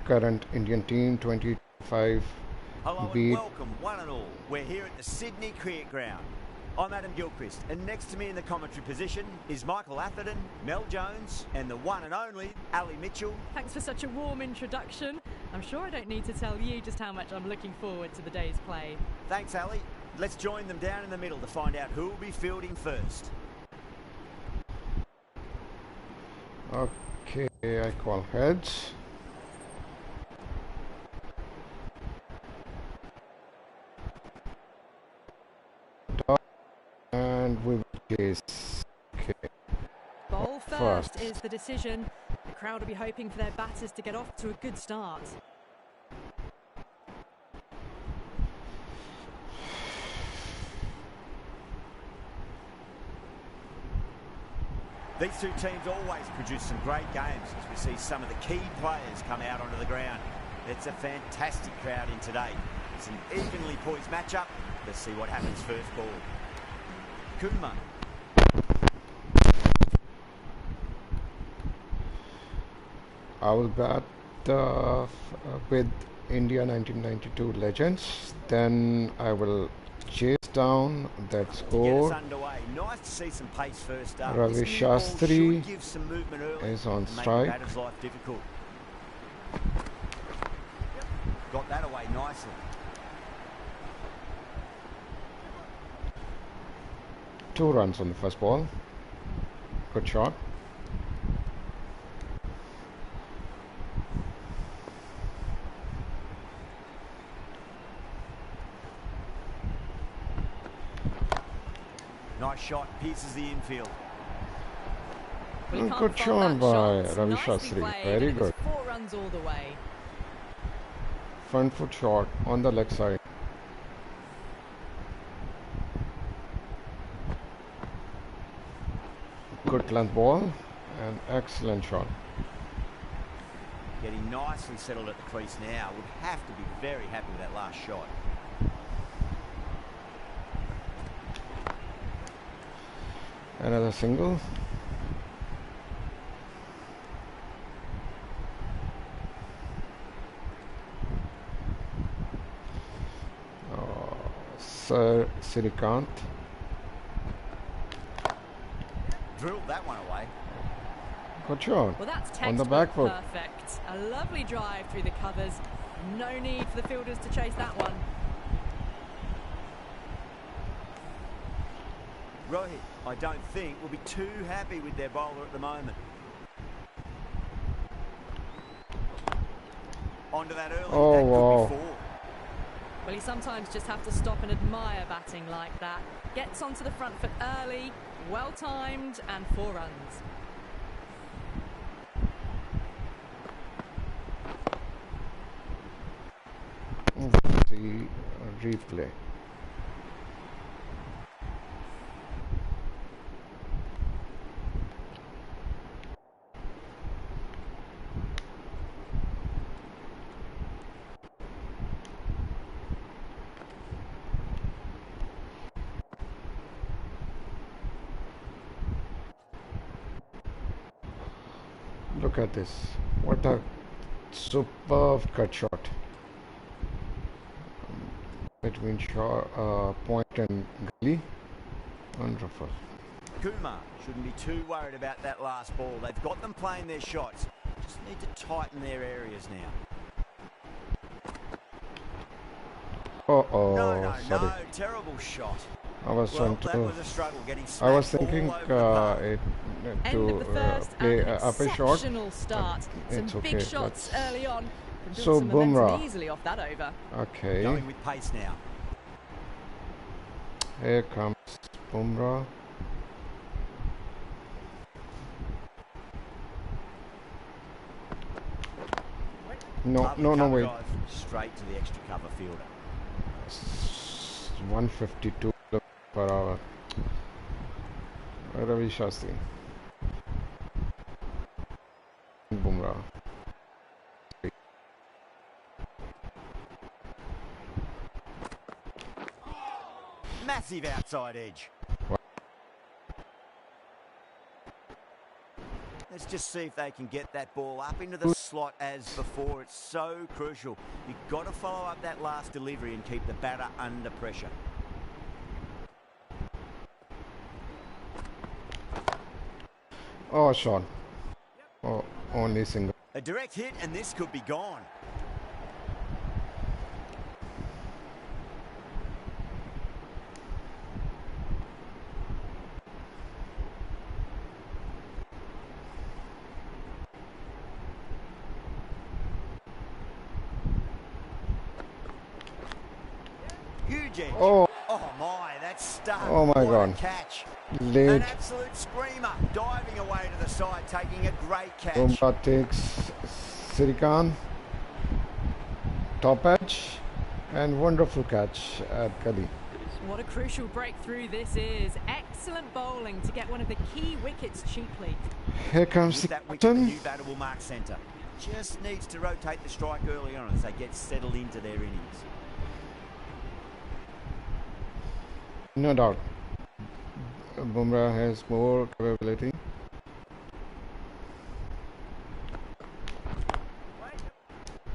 current Indian team 25 Hello beat. and welcome, one and all. We're here at the Sydney Cricket Ground. I'm Adam Gilchrist, and next to me in the commentary position is Michael Atherton, Mel Jones, and the one and only Ali Mitchell. Thanks for such a warm introduction. I'm sure I don't need to tell you just how much I'm looking forward to the day's play. Thanks, Ali. Let's join them down in the middle to find out who will be fielding first. Okay, I call heads. And we will chase. Okay. Bowl first is the decision. The crowd will be hoping for their batters to get off to a good start. These two teams always produce some great games as we see some of the key players come out onto the ground. It's a fantastic crowd in today. It's an evenly poised matchup. Let's see what happens first ball. Kumar. I will bat with India 1992 legends. Then I will chase down that score. Nice to see some pace first up. Ravi Shastri give some movement early is on to strike. make the batter's life difficult. Got that away nicely. Two runs on the first ball. Good shot. Nice shot, pierces the infield. Well, good shot by Ravi Shastri. Very good. 4 runs all the way. Front foot shot on the leg side. Good length ball and excellent shot. Getting nicely settled at the crease now. Would have to be very happy with that last shot. Another single. Sir Sirikant. Drilled that one away. Good shot. Well, that's on the back foot. Perfect. A lovely drive through the covers. No need for the fielders to chase that one. Rohit, I don't think, will be too happy with their bowler at the moment. Onto that early. Oh, that wow. could be 4. Well, you sometimes just have to stop and admire batting like that. Gets onto the front foot early, well timed, and 4 runs. See replay. Look at this. What a superb cut shot. Between point and gully. Wonderful. Kumar shouldn't be too worried about that last ball. They've got them playing their shots. Just need to tighten their areas now. Oh, No, sorry. terrible shot. I was trying to. That was a struggle, getting I was smacked thinking all over the to play a shot. Start. It's Some okay. big shots early on. Can build So some momentum Bumrah. easily off that over. Okay. Going with pace now. Here comes Bumrah. No, wait. Drive straight to the extra cover fielder. 152 per hour. Ravi Shastri. Bumrah. Massive outside edge. Let's just see if they can get that ball up into the slot as before. It's so crucial. You've got to follow up that last delivery and keep the batter under pressure. Oh, shot. Oh, only single. A direct hit and this could be gone. Huge edge. Oh. Oh my, that's stuck. Oh my What God. a catch. Late. An absolute screamer, diving away to the side, taking a great catch. Bumrah takes Sirikan. Top edge. And wonderful catch at Kohli. What a crucial breakthrough this is. Excellent bowling to get one of the key wickets cheaply. Here comes With that wicket, the Sachin. new batter will mark centre. Just needs to rotate the strike early on as they get settled into their innings. No doubt. Bumrah has more capability.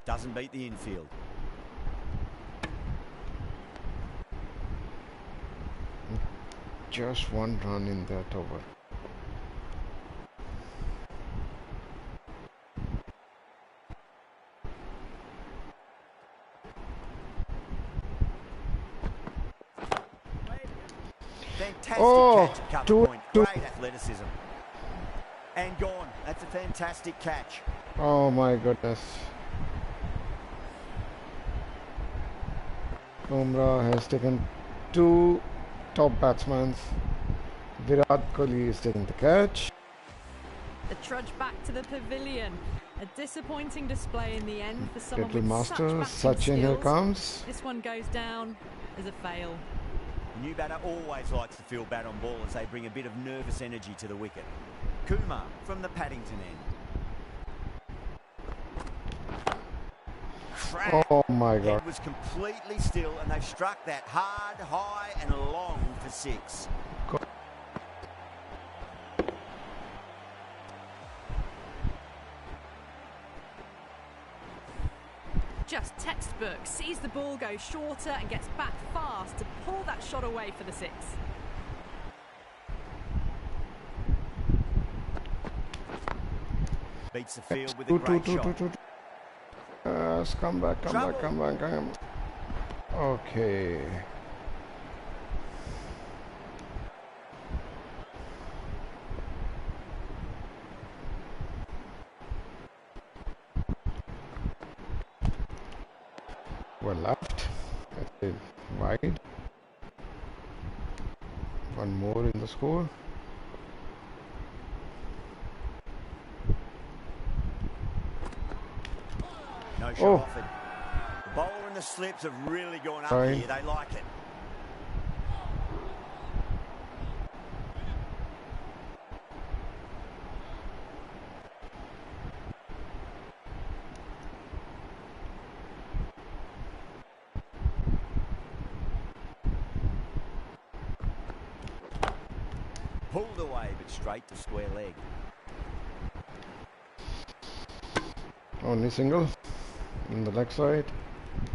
Doesn't beat the infield. Just one run in that over. Fantastic Oh, catch at cover two- point. two- Great athleticism. And gone. That's a fantastic catch. Oh my goodness. Bumrah has taken two top batsmen. Virat Kohli is taking the catch. The trudge back to the pavilion. A disappointing display in the end for someone Little with such master, batting Sachin here skills. comes. This one goes down as a fail. The new batter always likes to feel bat on ball as they bring a bit of nervous energy to the wicket. Kumar from the Paddington end. Crack. Oh my Head god. was completely still and they struck that hard, high and long for six. Just textbook. Sees the ball go shorter and gets back fast to pull that shot away for the six. Beats the field with a great shot. Come back, come Trouble. back, come back, come back. Okay. Well left. That's it. Wide. One more in the score. No shot Oh. offered. The bowler and the slips have really gone up Sorry. here. They like it. Pulled away, but straight to square leg. Only single in the leg side.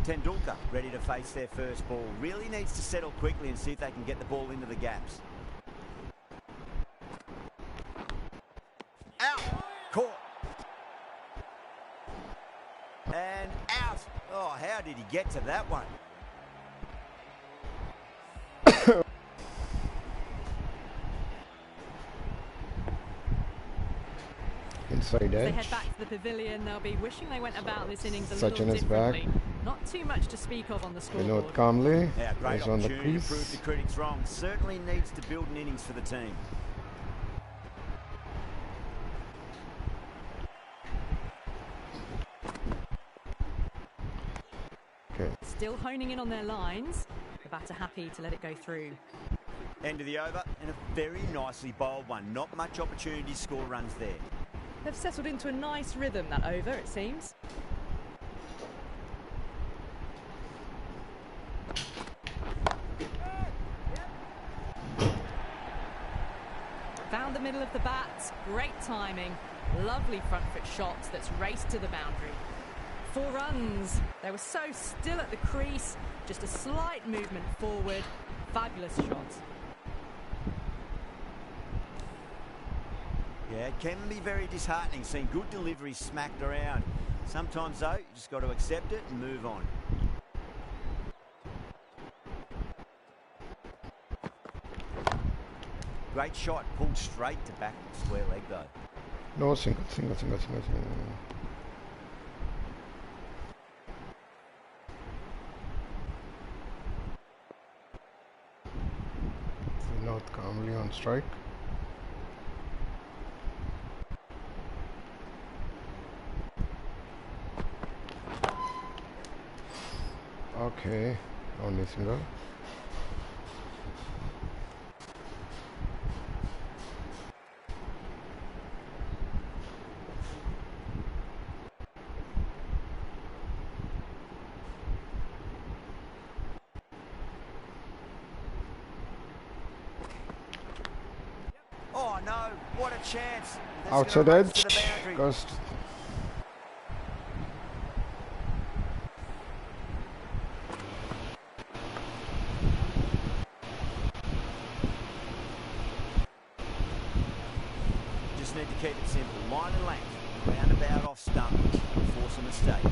Tendulkar ready to face their first ball. Really needs to settle quickly and see if they can get the ball into the gaps. Out. Caught. And out. Oh, how did he get to that one? Inside As they edge. head back to the pavilion, they'll be wishing they went about this innings a Sachin little is back. differently. Not too much to speak of on the scoreboard. Vinod calmly Yeah, great is on the opportunity to prove crease. the critics wrong. Certainly needs to build an innings for the team. Okay. Still honing in on their lines. The batter happy to let it go through. End of the over and a very nicely bowled one. Not much opportunity to score runs there. They've settled into a nice rhythm, that over, it seems. Found the middle of the bat. Great timing. Lovely front foot shot that's raced to the boundary. 4 runs. They were so still at the crease, just a slight movement forward. Fabulous shot. Yeah, it can be very disheartening seeing good deliveries smacked around. Sometimes, though, you just got to accept it and move on. Great shot, pulled straight to back square leg, though. No, single. Not calmly on strike. Okay, only single. Oh no, what a chance. That's Outside gonna race edge. to the boundary. Cost. Just need to keep it simple. Line and length. Roundabout off stump. Force a mistake.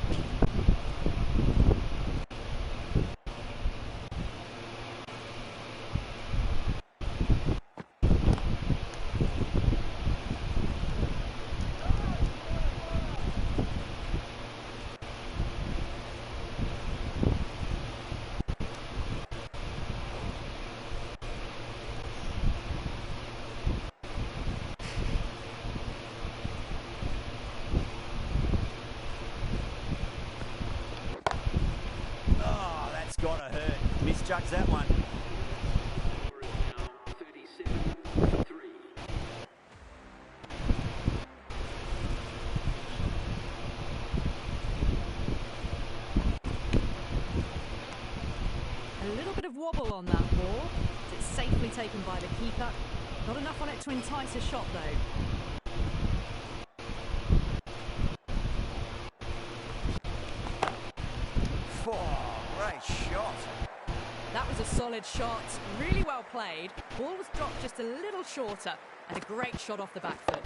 Gotta hurt. Misjudged that one. A little bit of wobble on that ball. It's safely taken by the keeper. Not enough on it to entice a shot, though. Great shot. That was a solid shot, really well played. Ball was dropped just a little shorter, and a great shot off the back foot.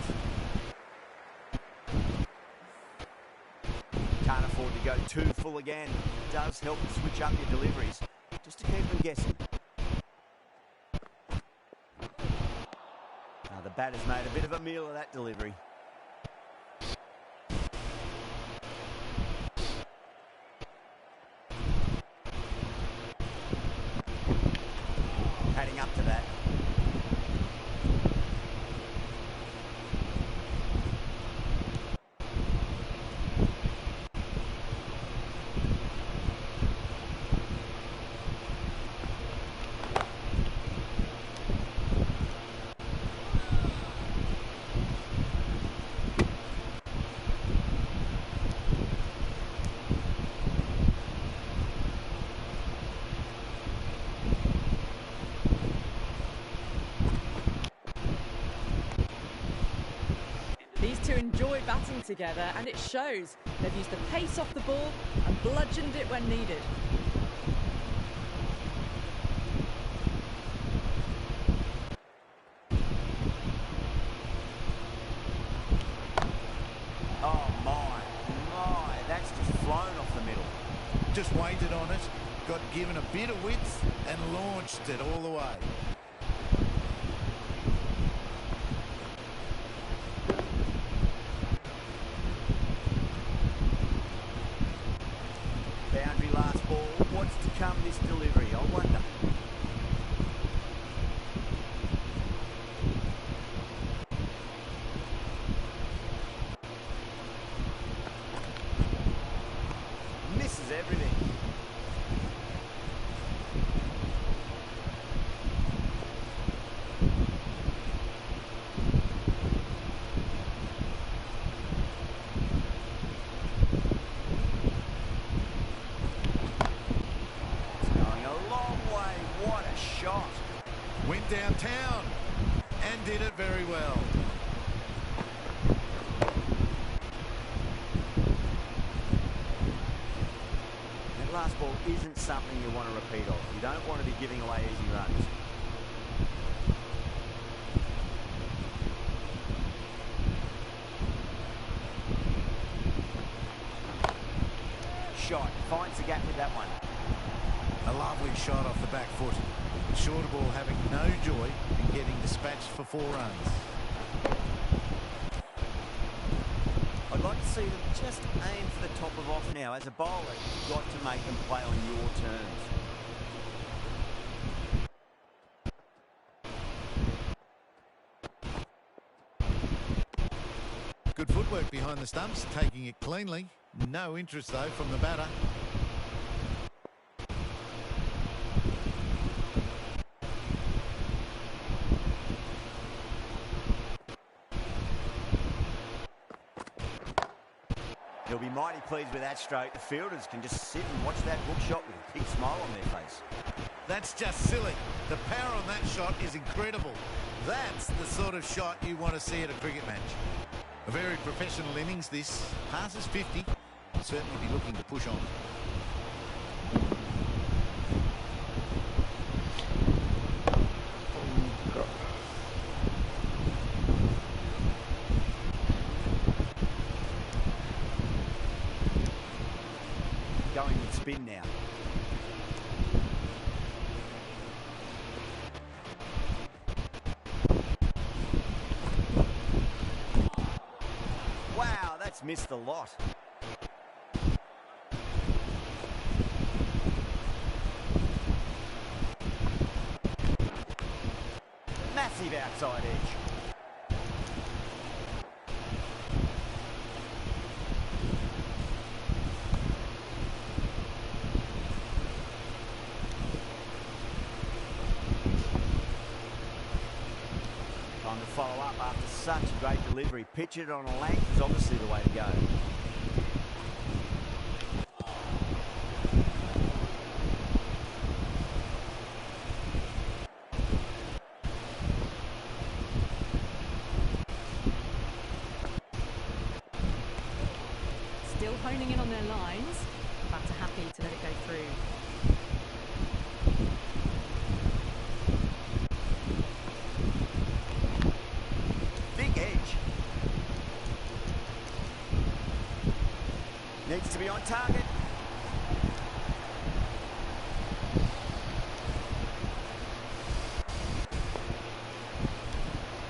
Can't afford to go too full again. It does help to switch up your deliveries, just to keep them guessing. Now the batter's made a bit of a meal of that delivery. Heading up to that. These two enjoy batting together, and it shows. They've used the pace off the ball and bludgeoned it when needed. Oh my, that's just flown off the middle. Just waited on it, got given a bit of width and launched it all the way. Boundary last ball. What's to come this delivery? I wonder. Misses everything. Went downtown and did it very well. last ball isn't something you want to repeat of. You don't want to be giving away easy runs. Shot, finds the gap with that one. A lovely shot off the back foot. Shorter ball having no joy in getting dispatched for 4 runs. I'd like to see them just aim for the top of off now. As a bowler, you've got to make them play on your terms. Good footwork behind the stumps, taking it cleanly. No interest, though, from the batter. He'll be mighty pleased with that stroke. The fielders can just sit and watch that hook shot with a big smile on their face. That's just silly. The power on that shot is incredible. That's the sort of shot you want to see at a cricket match. A very professional innings this. Passes 50. Will certainly be looking to push on. Going with spin now. Wow, that's missed a lot. Massive outside edge. Time to follow up after such a great delivery. Pitch it on a length is obviously the way to go. Still honing in on their lines. Batter happy to let it go through. Big edge. Needs to be on target.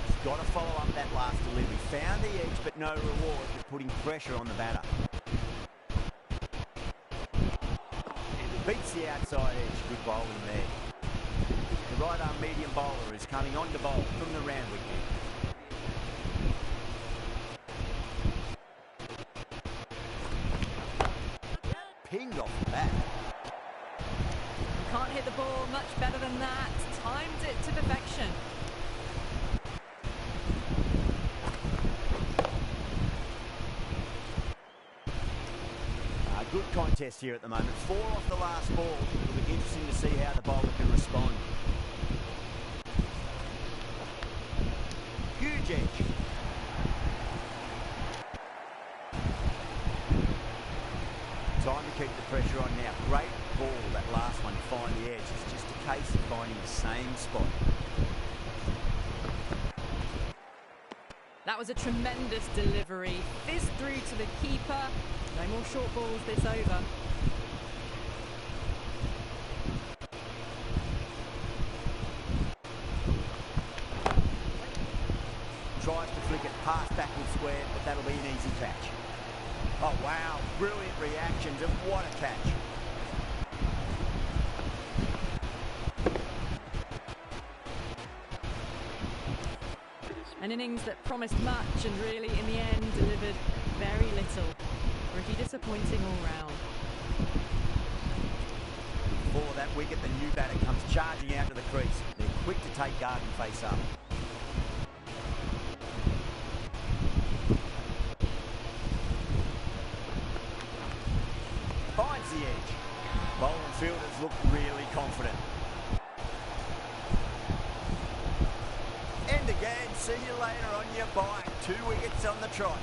He's got to follow up that last delivery. Found the edge, but no reward for putting pressure on the batter. Beats the outside edge. Good bowling there. The right arm medium bowler is coming on to bowl from the round wicket. Pinged off the bat. You can't hit the ball much better than that. Timed it to perfection. Good contest here at the moment. 4 off the last ball. It'll be interesting to see how the bowler can respond. Huge edge. Time to keep the pressure on now. Great ball, that last one, to find the edge. It's just a case of finding the same spot. That was a tremendous delivery. Fizzed through to the keeper. No more short balls this over. Tries to flick it past backward square, but that'll be an easy catch. Oh, wow. Brilliant reactions, and what a catch. An innings that promised much and really, in the end, delivered very little. Pretty disappointing all round. Before that wicket, the new batter comes charging out to the crease. They're quick to take guard and face up. Finds the edge. Bowling fielders look really confident. End again. See you later on your bike. 2 wickets on the trot.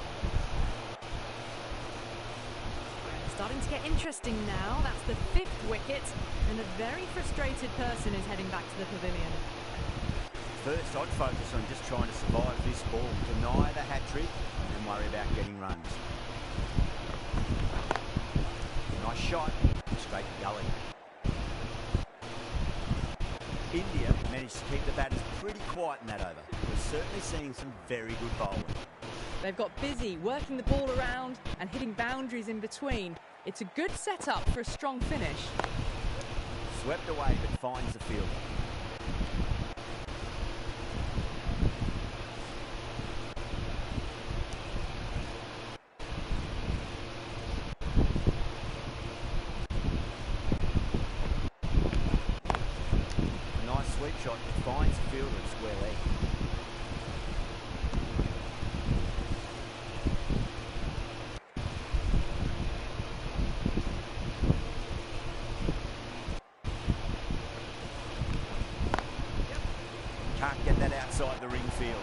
starting to get interesting now. That's the 5th wicket, and a very frustrated person is heading back to the pavilion. First, I'd focus on just trying to survive this ball, deny the hat-trick, and worry about getting runs. Nice shot, straight to gully. India managed to keep the batters pretty quiet in that over. We're certainly seeing some very good bowling. They've got busy working the ball around and hitting boundaries in between. It's a good setup for a strong finish. Swept away but finds the field. Nice sweep shot that finds the fielder at square leg. Can't get that outside the ring field.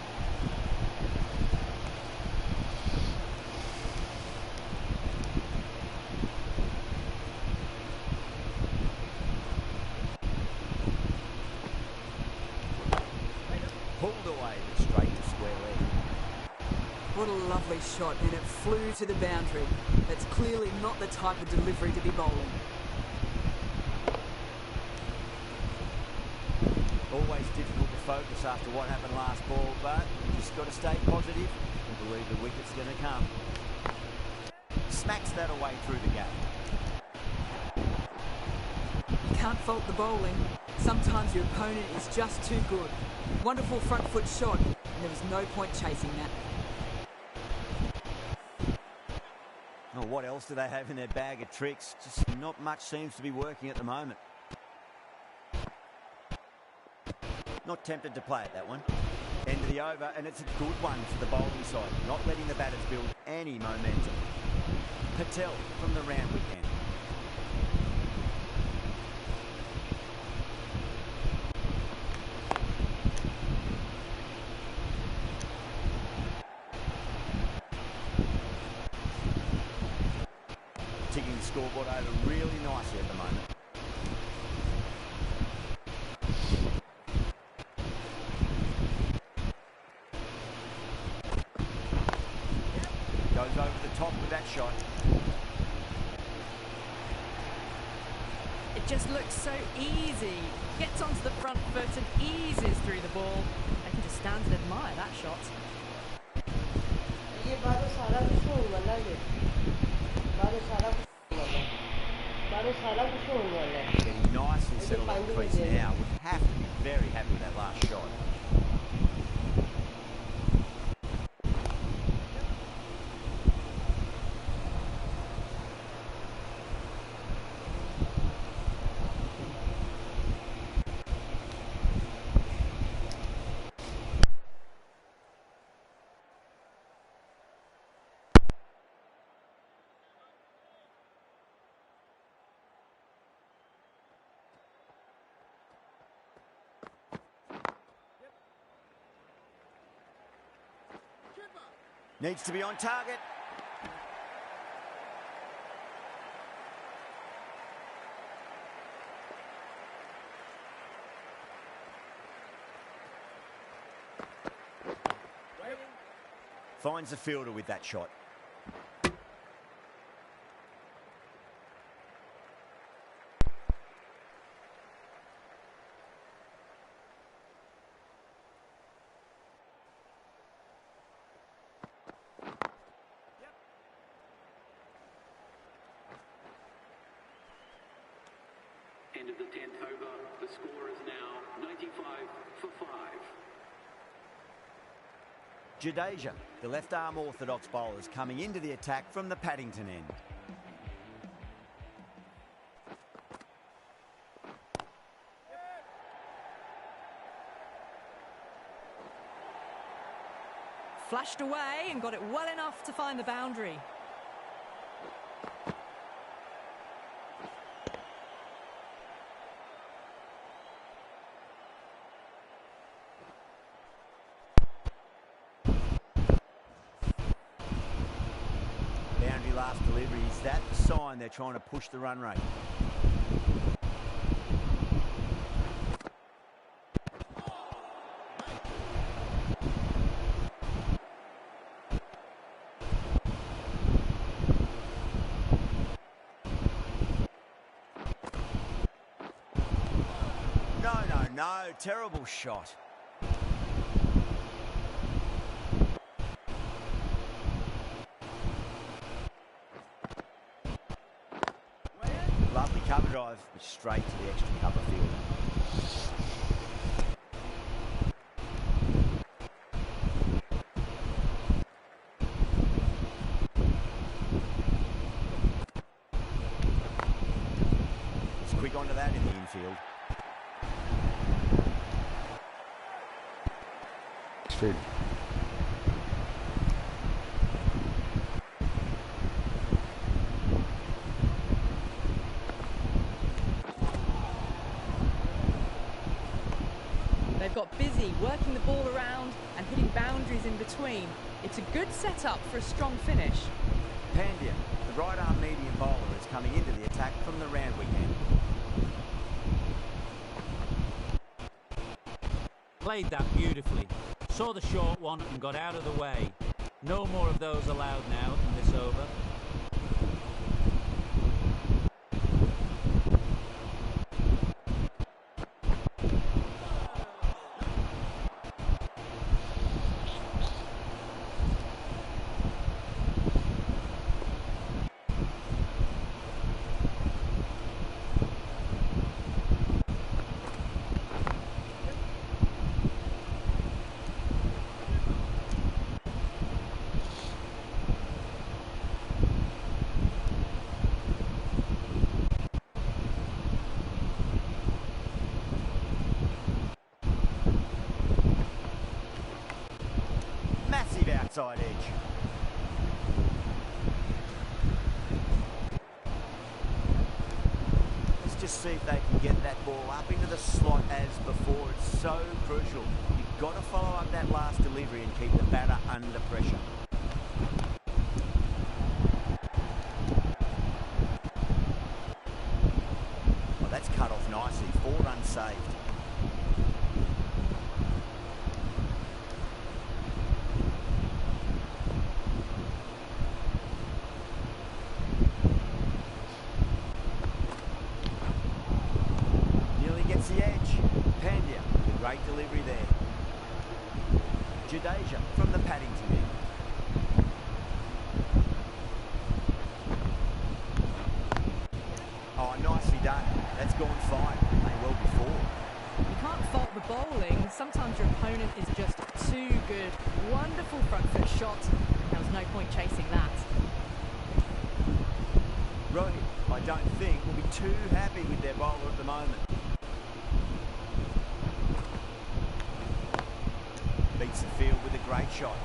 Pulled away but straight to square leg. What a lovely shot, and it flew to the boundary. That's clearly not the type of delivery to be bowling. Always difficult to focus after what happened last ball, but you just got to stay positive and believe the wicket's going to come. Smacks that away through the gap. You can't fault the bowling. Sometimes your opponent is just too good. Wonderful front foot shot, and there was no point chasing that. Oh, what else do they have in their bag of tricks? Just not much seems to be working at the moment. Not tempted to play it, that one. End of the over, and it's a good one for the bowling side. Not letting the batters build any momentum. Patel from the round weekend. Ticking the scoreboard over really nicely at the moment. Goes over the top with that shot. It just looks so easy. Gets onto the front foot and eases through the ball. I can just stand and admire that shot. Getting nice and settled on the crease now. Would have to be very happy with that last shot. Needs to be on target. Finds the fielder with that shot. End of the 10th over. The score is now 95 for 5. Jadeja, the left-arm orthodox bowlers coming into the attack from the Paddington end. Flashed away and got it well enough to find the boundary. Boundary last delivery. delivery. Is that the sign they're trying to push the run rate? No, terrible shot. Lovely cover drive, but straight to the extra cover field. It's quick onto that in the infield. Straight. They've got busy working the ball around and hitting boundaries in between. It's a good setup for a strong finish. Pandya, the right arm medium bowler, is coming into the attack from the round weekend. Played that beautifully. Saw the short one and got out of the way. No more of those allowed now in this over. Massive outside edge. Let's just see if they can get that ball up into the slot as before. It's so crucial. You've got to follow up that last delivery and keep the batter under pressure. Well, that's cut off nicely. 4 runs saved. The edge. Pandya, the great delivery there. Jadeja from the Paddington end. Oh, nicely done. That's gone fine. Playing well before. You can't fault the bowling. Sometimes your opponent is just too good. Wonderful front foot shot. There was no point chasing that. Rohit, I don't think, will be too happy with their bowler at the moment. Beats the field with a great shot.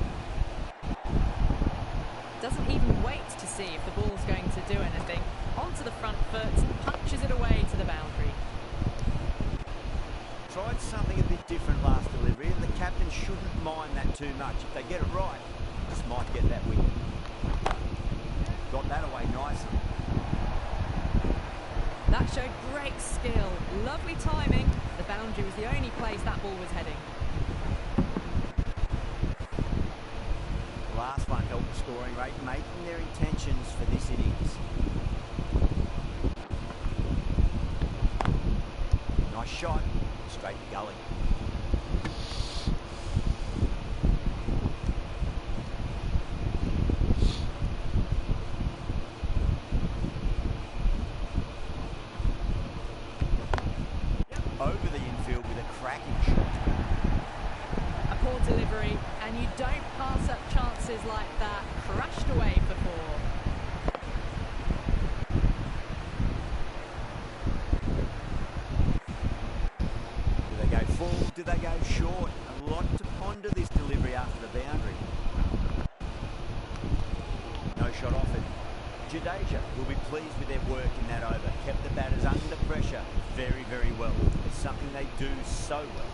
Doesn't even wait to see if the ball's going to do anything. Onto the front foot, punches it away to the boundary. Tried something a bit different last delivery, and the captain shouldn't mind that too much. If they get it right, just might get that wicket. Got that away nicely. That showed great skill. Lovely timing. The boundary was the only place that ball was heading. Last one helped the scoring rate, making their intentions for this innings. Nice shot, straight to gully. Over the infield with a cracking shot. A poor delivery, and you don't pass up chances like that. Crashed away for 4. Do they go full? Do they go short? A lot to ponder this delivery after the boundary. No shot offered. Jadeja will be pleased with their work in that over. Kept the batters under pressure very, very well. It's something they do so well.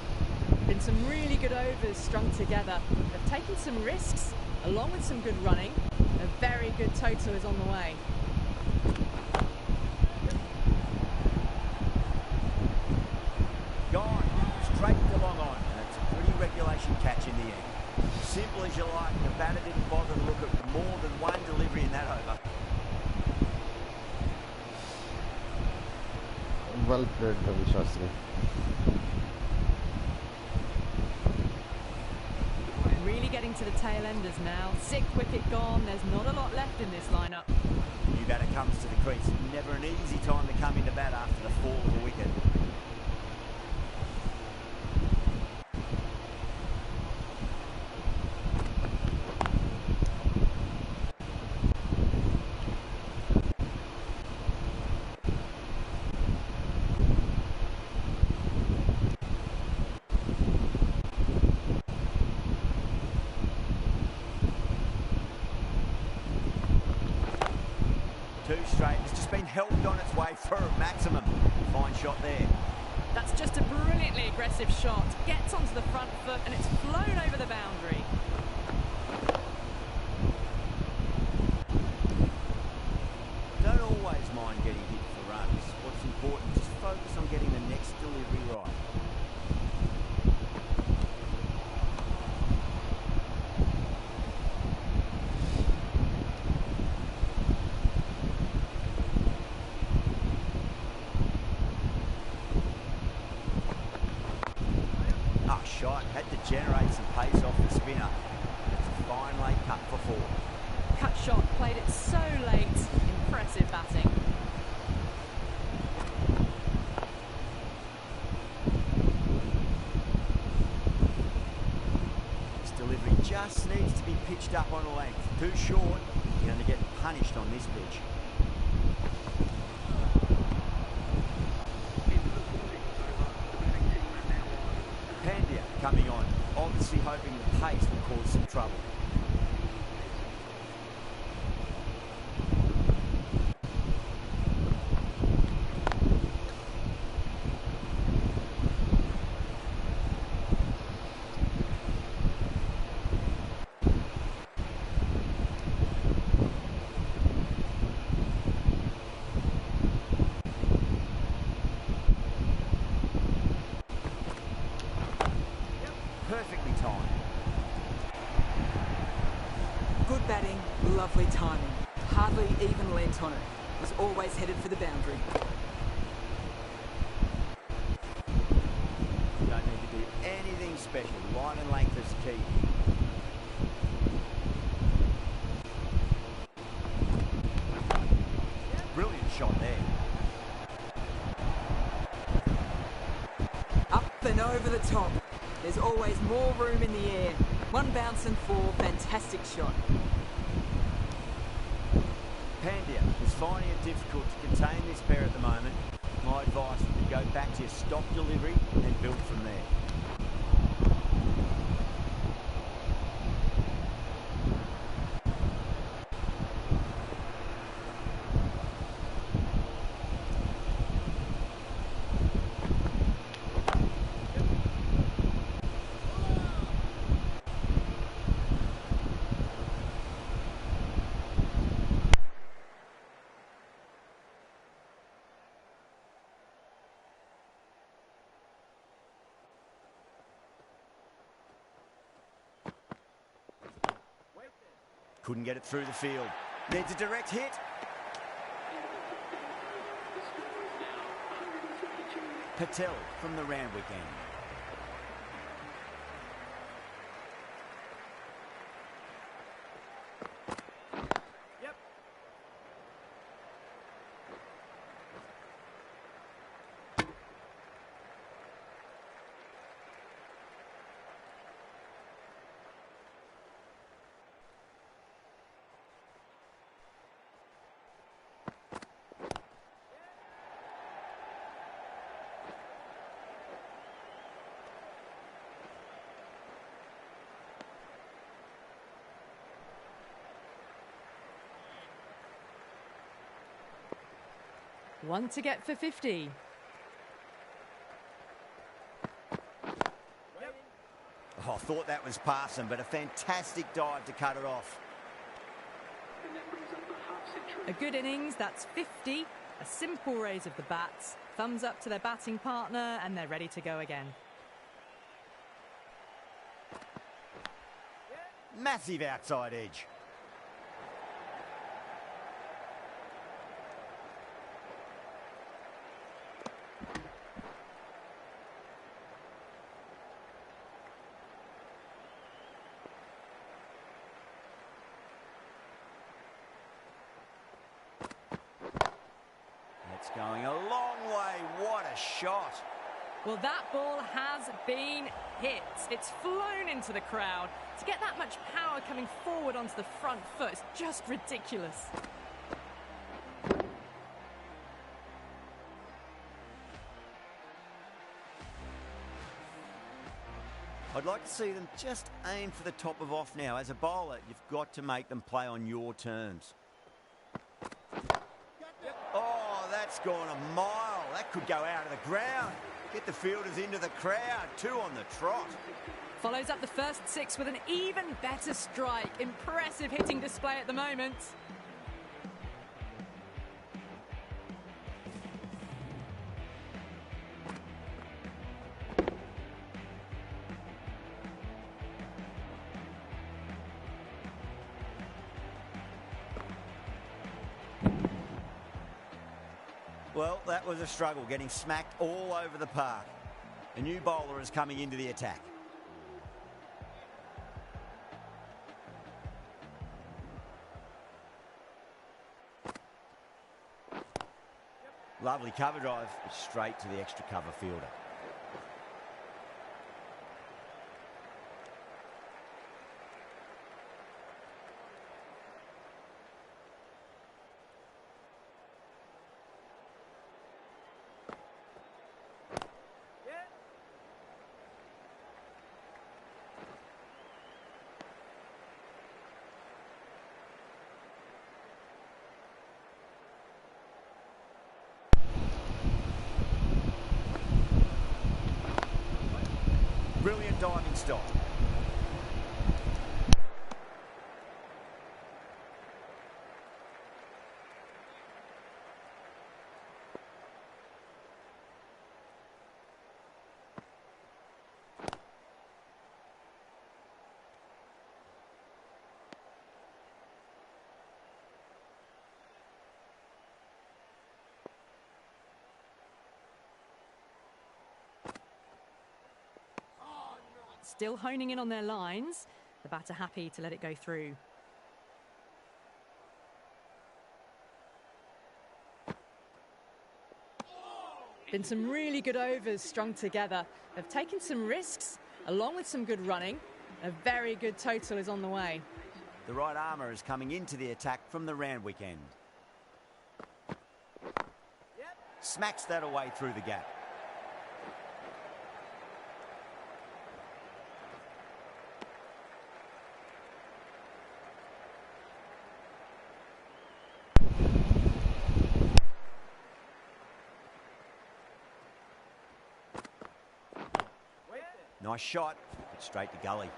Been some really good overs strung together. They've taken some risks, along with some good running. A very good total is on the way. Gone. Straight to long on. And it's a pretty regulation catch in the end. Simple as you like. The batter didn't bother to look at more than one delivery in that over. Well played, Ravi Shastri. Really getting to the tail enders now. 6th wicket gone. There's not a lot left in this lineup. New batter comes to the crease. Never an easy time to come into bat after the fall of a wicket. Two straight. It's just been helped on its way for a maximum. Fine shot there. That's just a brilliantly aggressive shot. Gets onto the front foot and it's flown over the boundary. Don't always mind getting hit for runs. What's important is focus on getting the next delivery right. Shot had to generate some pace off the spinner. It's a fine late cut for 4. Cut shot, played it so late. Impressive batting. This delivery just needs to be pitched up on a length. Too short, you're going to get punished on this pitch. Coming on, obviously hoping the pace will cause some trouble. Perfectly timed. Good batting, lovely timing. Hardly even leant on it. Was always headed for the boundary. You don't need to do anything special. Line and length is key. Brilliant shot there. Up and over the top. There's always more room in the air. One bounce and 4, fantastic shot. Pandya is finding it difficult to contain this pair at the moment. My advice would be go back to your stock delivery and build from there. Couldn't get it through the field. Needs a direct hit. Patel from the Randwick end. One to get for 50. Oh, I thought that was passing, but a fantastic dive to cut it off. A good innings, that's 50. A simple raise of the bats. Thumbs up to their batting partner, and they're ready to go again. Massive outside edge. That's going a long way. What a shot. Well, that ball has been hit. It's flown into the crowd. To get that much power coming forward onto the front foot is just ridiculous. I'd like to see them just aim for the top of off now. As a bowler, you've got to make them play on your terms. Oh, that's gone a mile. That could go out of the ground. Get the fielders into the crowd. 2 on the trot. Follows up the first 6 with an even better strike. Impressive hitting display at the moment. Well, that was a struggle, getting smacked all over the park. A new bowler is coming into the attack. Lovely cover drive, but straight to the extra cover fielder. Brilliant diving stop. Still honing in on their lines. The batter happy to let it go through. Been some really good overs strung together. They've taken some risks, along with some good running. A very good total is on the way. The right armour is coming into the attack from the Randwick end. Smacks that away through the gap. Nice shot, but straight to gully.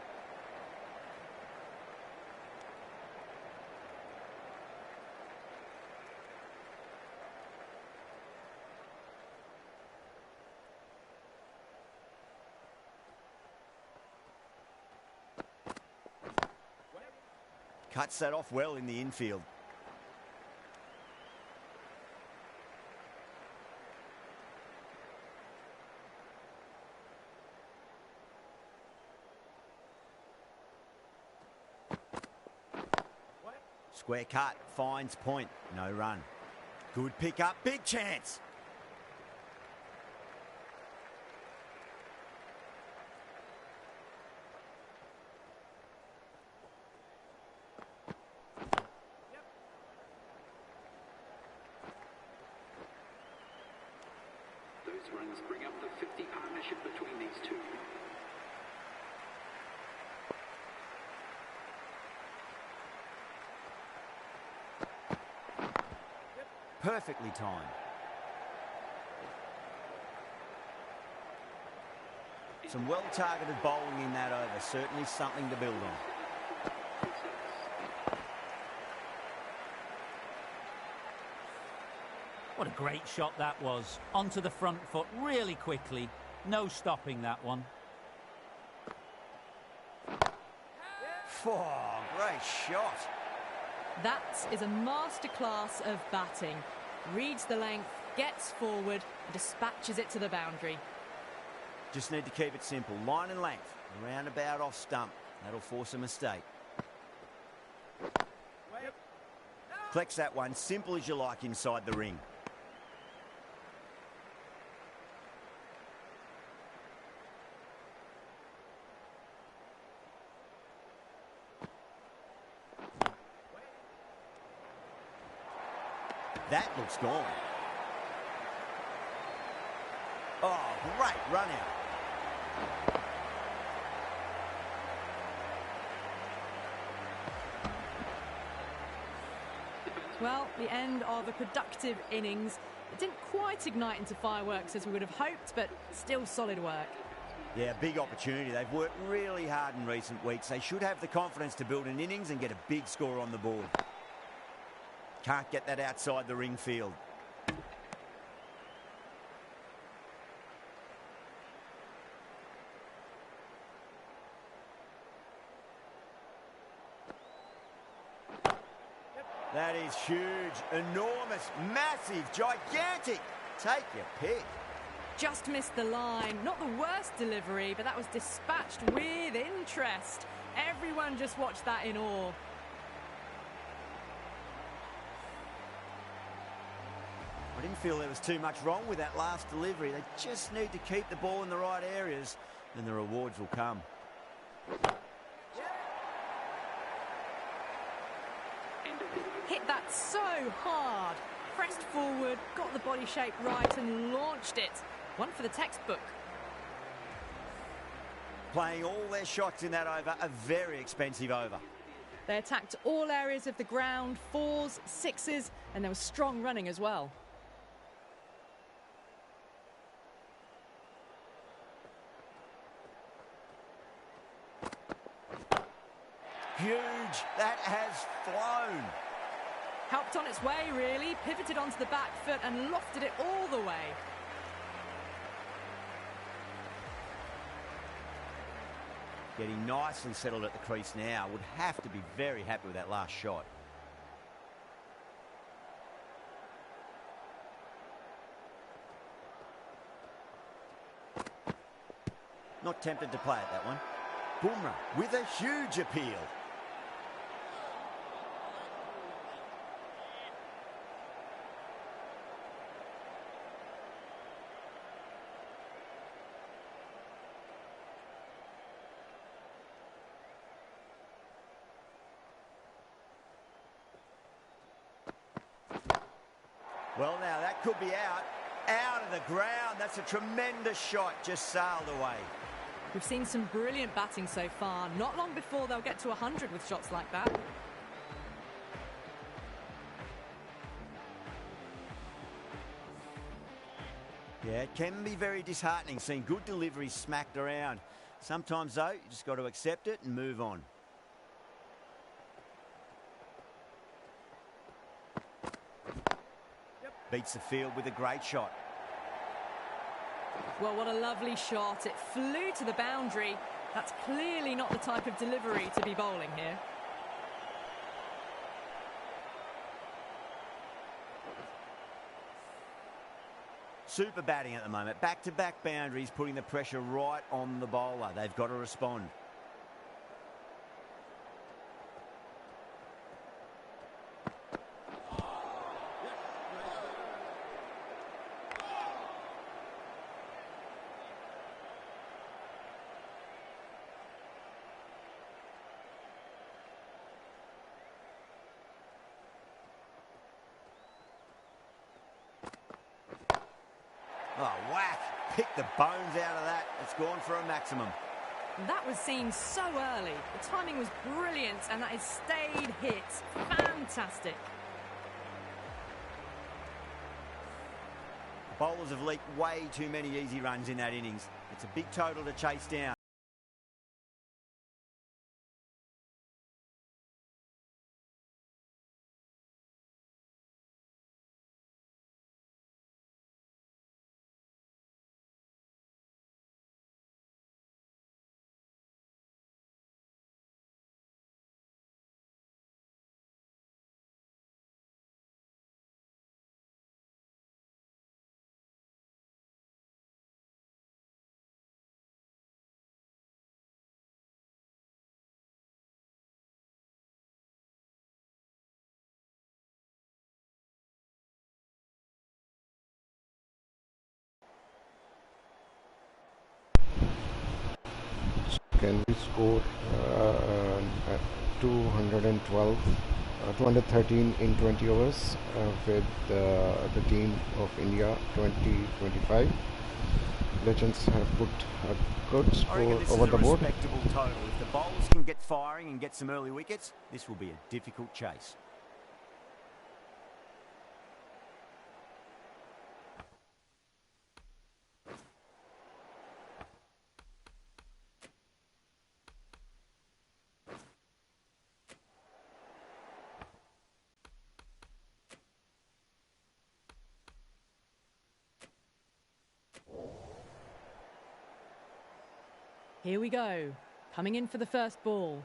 Cuts that off well in the infield. Square cut, finds point, no run. Good pick up, big chance. Those runs bring up the 50 partnership between these two. Perfectly timed. Some well-targeted bowling in that over. Certainly something to build on. What a great shot that was. Onto the front foot really quickly. No stopping that one. Oh, great shot. That is a masterclass of batting. Reads the length, gets forward, and dispatches it to the boundary. Just need to keep it simple. Line and length. Roundabout off stump. That'll force a mistake. Collects that one. Simple as you like inside the ring. That looks gone. Oh, great run out. Well, the end of a productive innings. It didn't quite ignite into fireworks as we would have hoped, but still solid work. Yeah, big opportunity. They've worked really hard in recent weeks. They should have the confidence to build an innings and get a big score on the board. Can't get that outside the ring field. That is huge, enormous, massive, gigantic. Take your pick. Just missed the line. Not the worst delivery, but that was dispatched with interest. Everyone just watched that in awe. I didn't feel there was too much wrong with that last delivery. They just need to keep the ball in the right areas, and the rewards will come. Hit that so hard. Pressed forward, got the body shape right and launched it. One for the textbook. Playing all their shots in that over, a very expensive over. They attacked all areas of the ground, 4s, 6s, and there was strong running as well. Huge. That has flown. Helped on its way, really. Pivoted onto the back foot and lofted it all the way. Getting nicely settled at the crease now. Would have to be very happy with that last shot. Not tempted to play it, that one. Bumrah with a huge appeal. Well, now that could be out of the ground. That's a tremendous shot, just sailed away. We've seen some brilliant batting so far. Not long before they'll get to 100 with shots like that. Yeah, it can be very disheartening seeing good deliveries smacked around. Sometimes, though, you just got to accept it and move on. Beats the field with a great shot. Well, what a lovely shot. It flew to the boundary. That's clearly not the type of delivery to be bowling here. Super batting at the moment. Back-to-back boundaries, putting the pressure right on the bowler. They've got to respond. Oh, whack. Pick the bones out of that. It's gone for a maximum. That was seen so early. The timing was brilliant, and that is stayed hit. Fantastic. Bowlers have leaked way too many easy runs in that innings. It's a big total to chase down. again. We scored at 212, 213 in 20 overs with the team of India 2025. Legends have put a good score over the board. Respectable total. If the bowlers can get firing and get some early wickets, this will be a difficult chase. Here we go. Coming in for the first ball.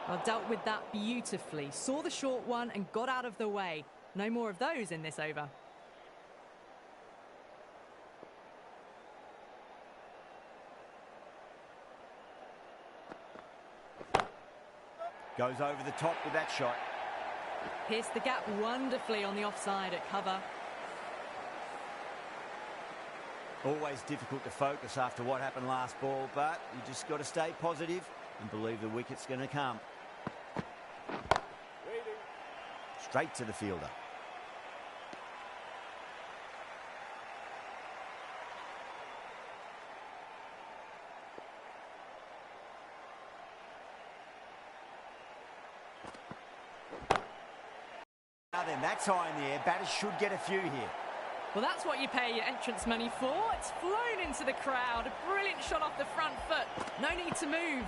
Well, dealt with that beautifully. Saw the short one and got out of the way. No more of those in this over. Goes over the top with that shot. Pierced the gap wonderfully on the offside at cover. Always difficult to focus after what happened last ball, but you just got to stay positive and believe the wicket's going to come. Straight to the fielder. Now then, that's high in the air. Batters should get a few here. Well, that's what you pay your entrance money for. It's flown into the crowd. A brilliant shot off the front foot. No need to move.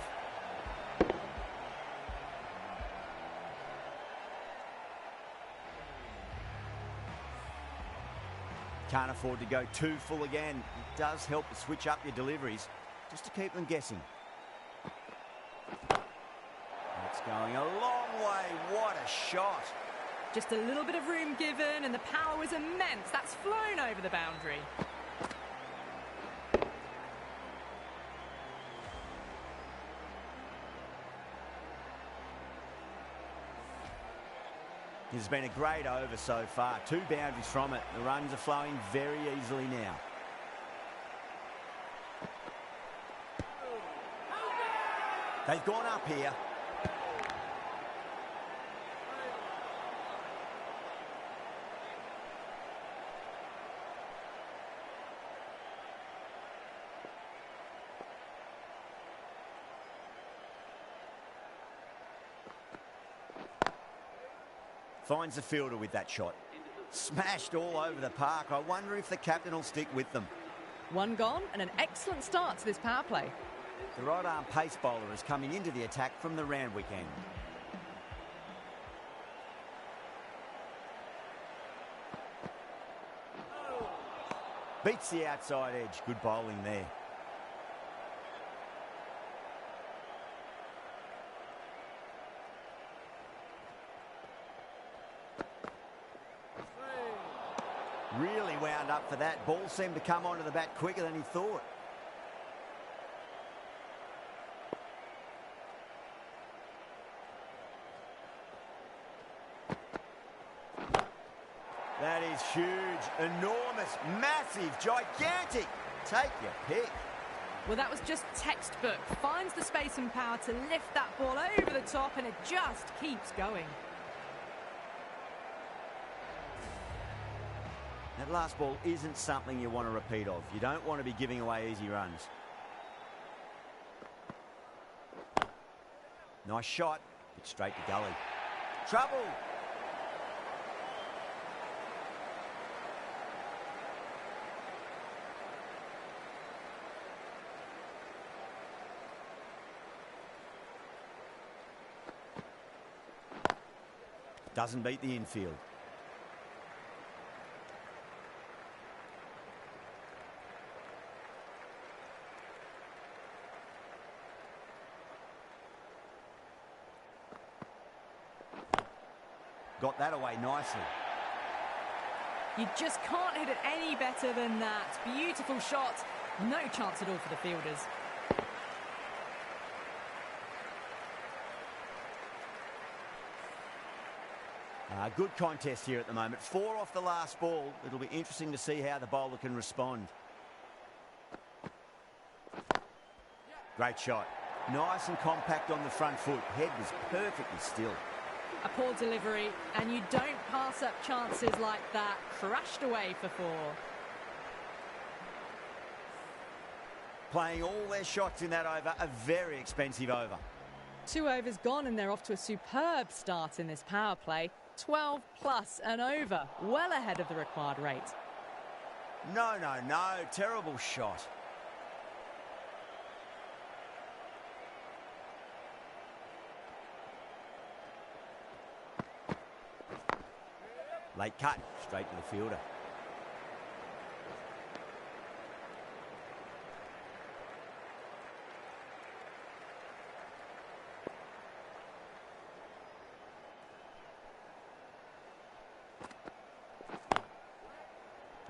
Can't afford to go too full again. It does help to switch up your deliveries, just to keep them guessing. That's going a long way. What a shot. Just a little bit of room given, and the power was immense. That's flown over the boundary. It's been a great over so far. 2 boundaries from it. The runs are flowing very easily now. They've gone up here. Finds the fielder with that shot. Smashed all over the park. I wonder if the captain will stick with them. One gone and an excellent start to this power play. The right arm pace bowler is coming into the attack from the Randwick end. Beats the outside edge. Good bowling there. Really wound up for that. Ball seemed to come onto the bat quicker than he thought. That is huge, enormous, massive, gigantic. Take your pick. Well, that was just textbook. Finds the space and power to lift that ball over the top, and it just keeps going. That last ball isn't something you want to repeat of. You don't want to be giving away easy runs. Nice shot, but straight to gully. Trouble! Doesn't beat the infield. Got that away nicely. You just can't hit it any better than that. Beautiful shot. No chance at all for the fielders. Good contest here at the moment. 4 off the last ball. It'll be interesting to see how the bowler can respond. Great shot. Nice and compact on the front foot. Head was perfectly still. A poor delivery, and you don't pass up chances like that. Crashed away for 4. Playing all their shots in that over, a very expensive over. 2 overs gone, and they're off to a superb start in this power play. 12 plus and over, well ahead of the required rate. No, terrible shot. Late cut, straight to the fielder.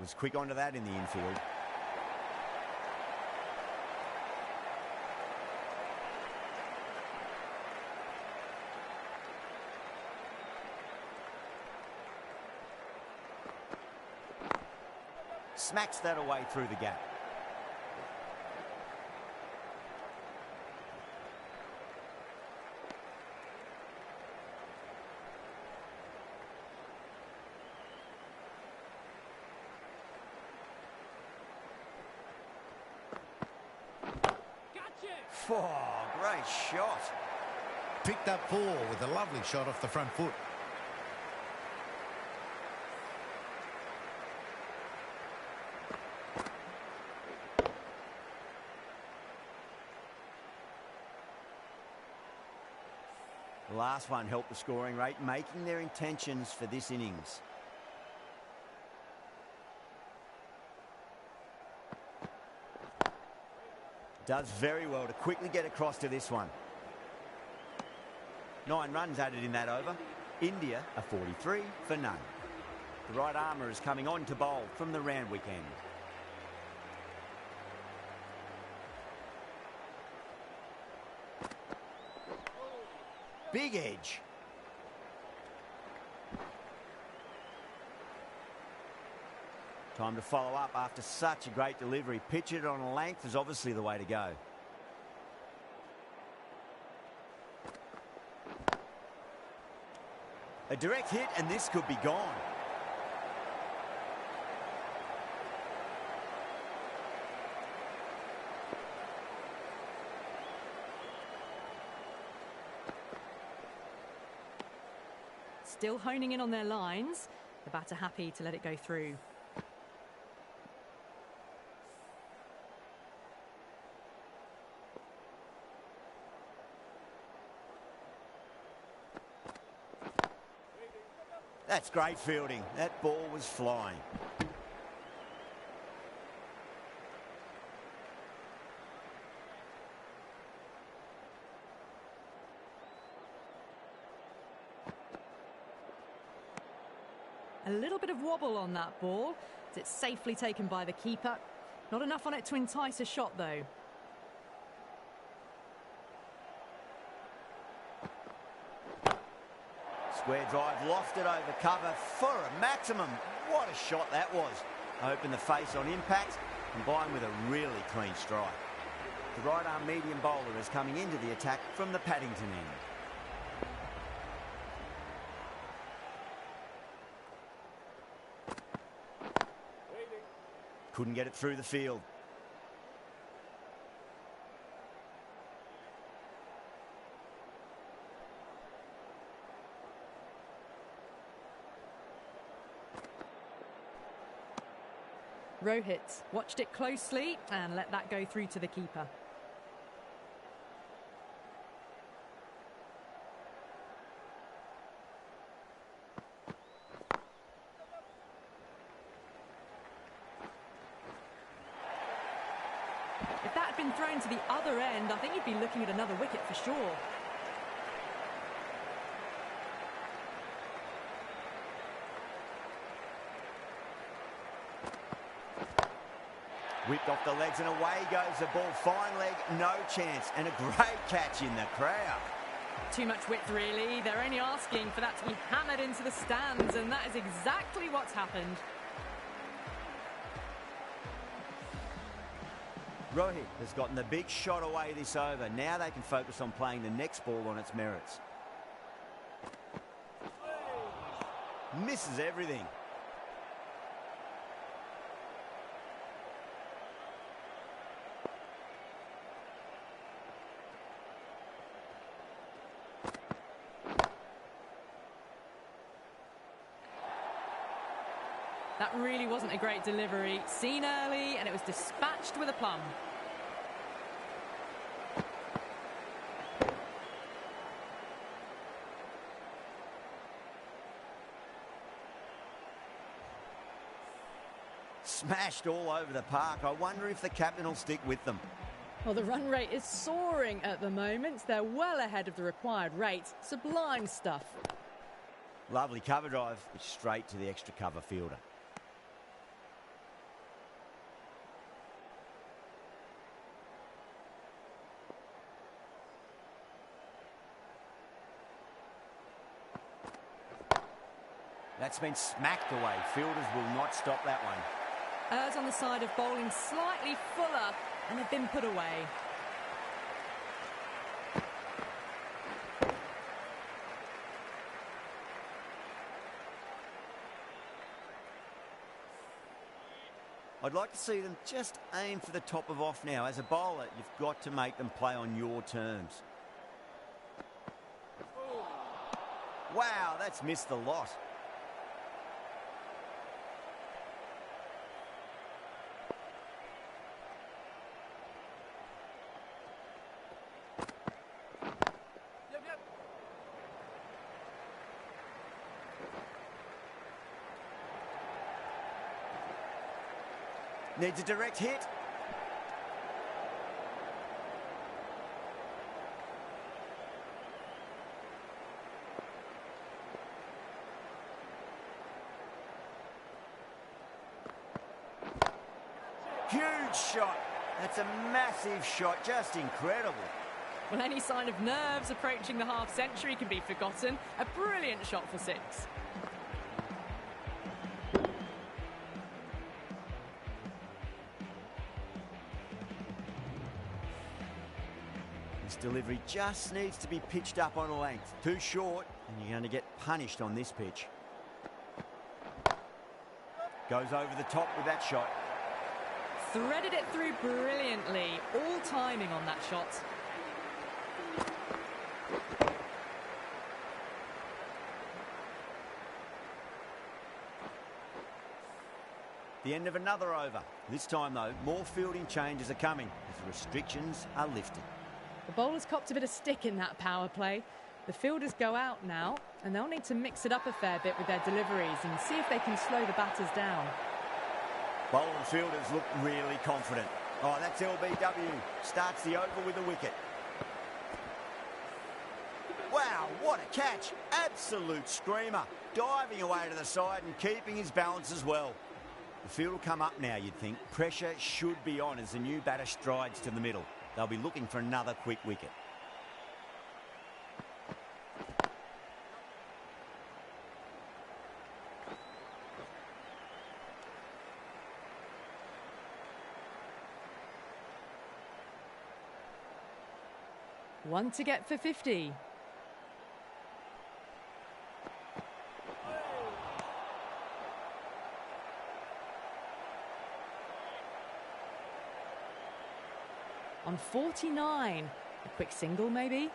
Was quick onto that in the infield. Smacks that away through the gap. Oh, great shot. Picked up 4 with a lovely shot off the front foot. The last one helped the scoring rate, making their intentions for this innings. Does very well to quickly get across to this one. 9 runs added in that over. India are 43 for none. The right armour is coming on to bowl from the Randwick end. Big edge. Time to follow up after such a great delivery. Pitch it on a length is obviously the way to go. A direct hit and this could be gone. Still honing in on their lines. The batter happy to let it go through. That's great fielding. That ball was flying. A little bit of wobble on that ball. It's safely taken by the keeper. Not enough on it to entice a shot, though. Square drive lofted over cover for a maximum. What a shot that was. Open the face on impact, combined with a really clean strike. The right arm medium bowler is coming into the attack from the Paddington end. Couldn't get it through the field. Rohit watched it closely and let that go through to the keeper. If that had been thrown to the other end, I think you'd be looking at another wicket for sure. Whipped off the legs and away goes the ball. Fine leg, no chance. And a great catch in the crowd. Too much width, really. They're only asking for that to be hammered into the stands, and that is exactly what's happened. Rohit has gotten the big shot away this over. Now they can focus on playing the next ball on its merits. Misses everything. That really wasn't a great delivery. Seen early, and it was dispatched with aplomb. Smashed all over the park. I wonder if the captain will stick with them. Well, the run rate is soaring at the moment. They're well ahead of the required rate. Sublime stuff. Lovely cover drive, but straight to the extra cover fielder. That's been smacked away. Fielders will not stop that one. Errs on the side of bowling slightly fuller, and they've been put away. I'd like to see them just aim for the top of off now. As a bowler, you've got to make them play on your terms. Wow, that's missed the lot. Needs a direct hit. Huge shot. That's a massive shot. Just incredible. Well, any sign of nerves approaching the half-century can be forgotten. A brilliant shot for six. This delivery just needs to be pitched up on a length. Too short, and you're going to get punished on this pitch. Goes over the top with that shot. Threaded it through brilliantly. All timing on that shot. The end of another over. This time, though, more fielding changes are coming as the restrictions are lifted. The bowlers copped a bit of stick in that power play. The fielders go out now, and they'll need to mix it up a fair bit with their deliveries and see if they can slow the batters down. Bowler and fielders look really confident. Oh, that's LBW. Starts the over with a wicket. Wow, what a catch. Absolute screamer. Diving away to the side and keeping his balance as well. The field will come up now, you'd think. Pressure should be on as the new batter strides to the middle. They'll be looking for another quick wicket. One to get for 50. On 49. A quick single, maybe?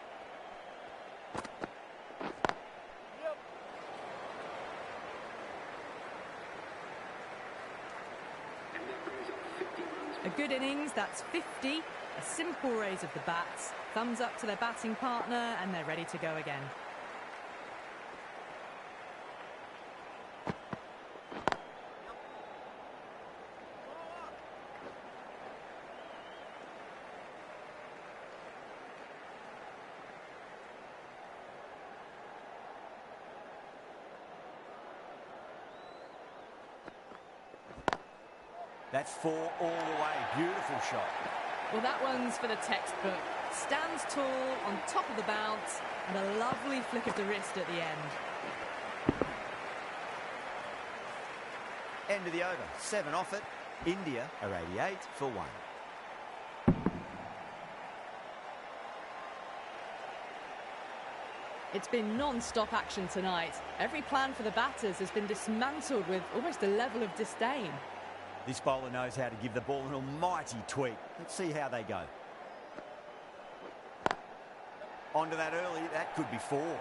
A good innings, that's 50. A simple raise of the bats. Thumbs up to their batting partner, and they're ready to go again. That's 4 all the way. Beautiful shot. Well, that one's for the textbook. Stands tall, on top of the bounce, and a lovely flick of the wrist at the end. End of the over. 7 off it. India are 88 for 1. It's been non-stop action tonight. Every plan for the batters has been dismantled with almost a level of disdain. This bowler knows how to give the ball an almighty tweak. Let's see how they go. Onto that early, that could be 4.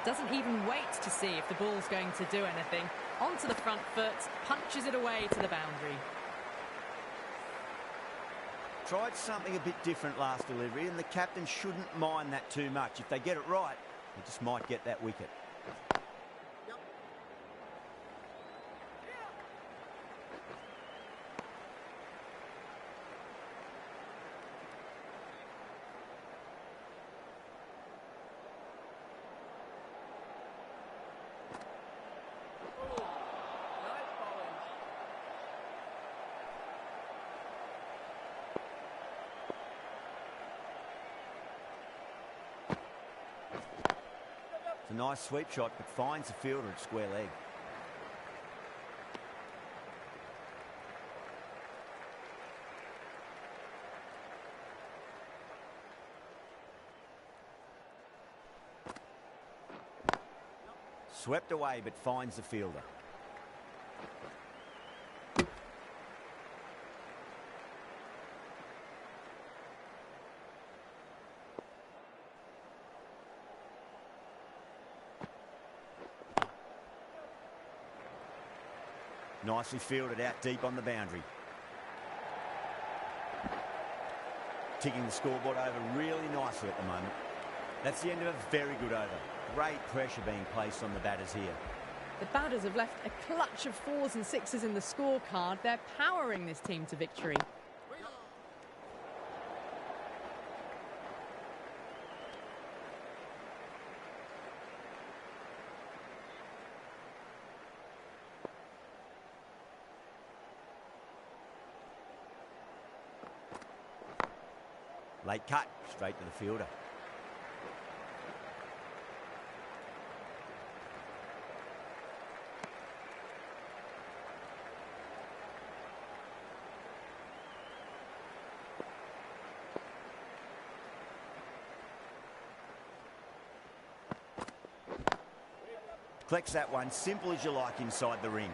Doesn't even wait to see if the ball's going to do anything. Onto the front foot, punches it away to the boundary. Tried something a bit different last delivery, and the captain shouldn't mind that too much. If they get it right, they just might get that wicket. A nice sweep shot, but finds the fielder at square leg. Swept away, but finds the fielder. Nicely fielded out deep on the boundary. Ticking the scoreboard over really nicely at the moment. That's the end of a very good over. Great pressure being placed on the batters here. The batters have left a clutch of 4s and 6s in the scorecard. They're powering this team to victory. Late cut, straight to the fielder. Collects that one, simple as you like inside the ring.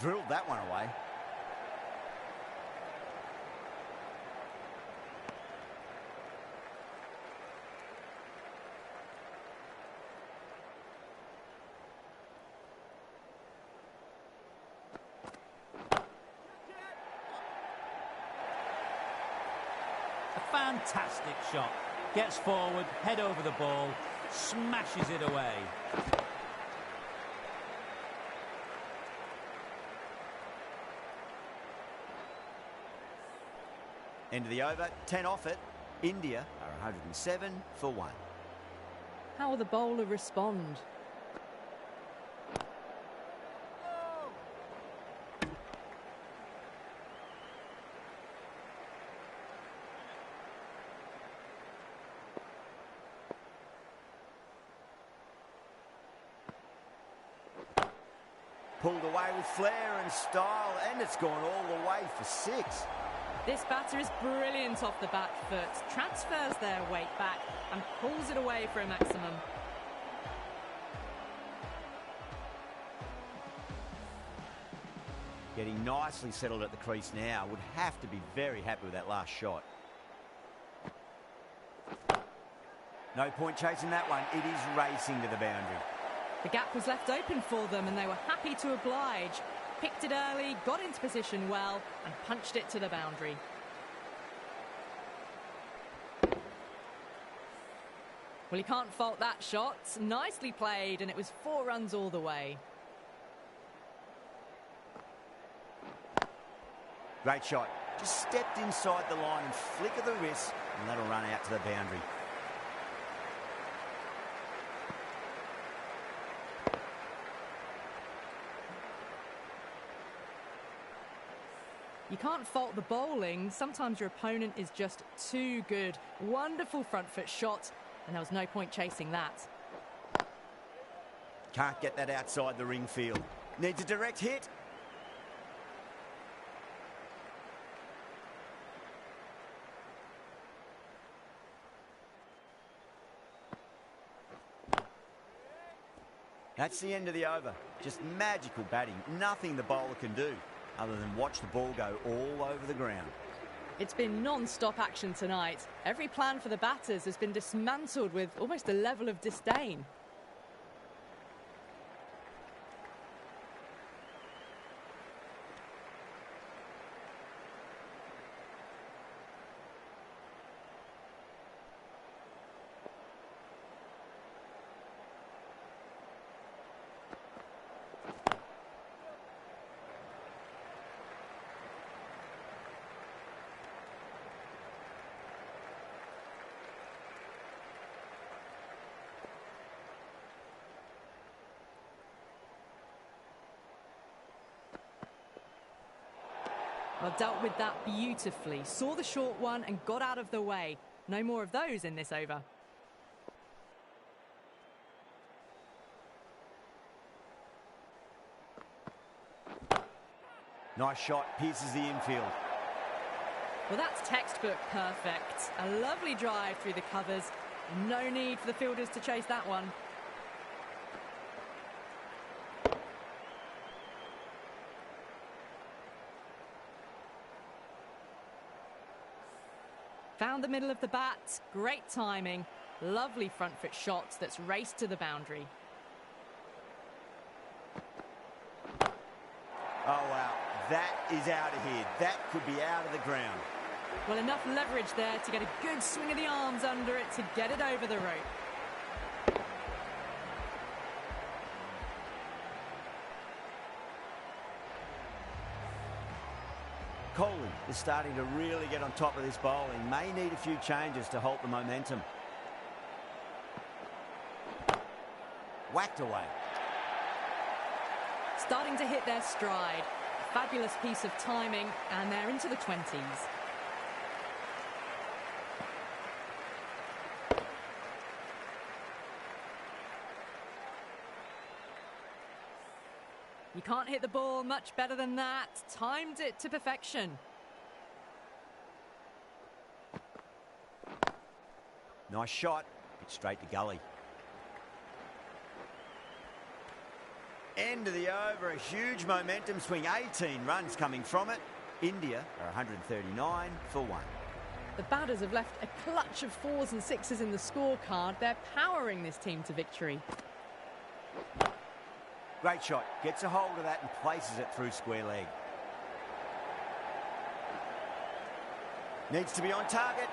Drilled that one away. A fantastic shot. Gets forward, head over the ball, smashes it away. End of the over, 10 off it. India are 107 for 1. How will the bowler respond? Pulled away with flair and style, and it's gone all the way for 6. This batter is brilliant off the back foot, transfers their weight back and pulls it away for a maximum. Getting nicely settled at the crease now. Would have to be very happy with that last shot. No point chasing that one. It is racing to the boundary. The gap was left open for them and they were happy to oblige. Picked it early, got into position well and punched it to the boundary. Well, you can't fault that shot. Nicely played and it was 4 runs all the way. Great shot. Just stepped inside the line and flick of the wrist, and that'll run out to the boundary. You can't fault the bowling. Sometimes your opponent is just too good. Wonderful front foot shot, and there was no point chasing that. Can't get that outside the ring field. Needs a direct hit. That's the end of the over. Just magical batting. Nothing the bowler can do other than watch the ball go all over the ground. It's been non-stop action tonight. Every plan for the batters has been dismantled with almost a level of disdain. Well, dealt with that beautifully. Saw the short one and got out of the way. No more of those in this over. Nice shot, pierces the infield. Well, that's textbook perfect. A lovely drive through the covers. No need for the fielders to chase that one. Found the middle of the bat. Great timing. Lovely front foot shot that's raced to the boundary. Oh, wow. That is out of here. That could be out of the ground. Well, enough leverage there to get a good swing of the arms under it to get it over the rope. Kohli is starting to really get on top of this bowling. May need a few changes to halt the momentum. Whacked away. Starting to hit their stride. Fabulous piece of timing, and they're into the 20s. You can't hit the ball much better than that. Timed it to perfection. Nice shot. Hit straight to gully. End of the over. A huge momentum swing. 18 runs coming from it. India are 139 for 1. The batters have left a clutch of 4s and 6s in the scorecard. They're powering this team to victory. Great shot. Gets a hold of that and places it through square leg. Needs to be on target.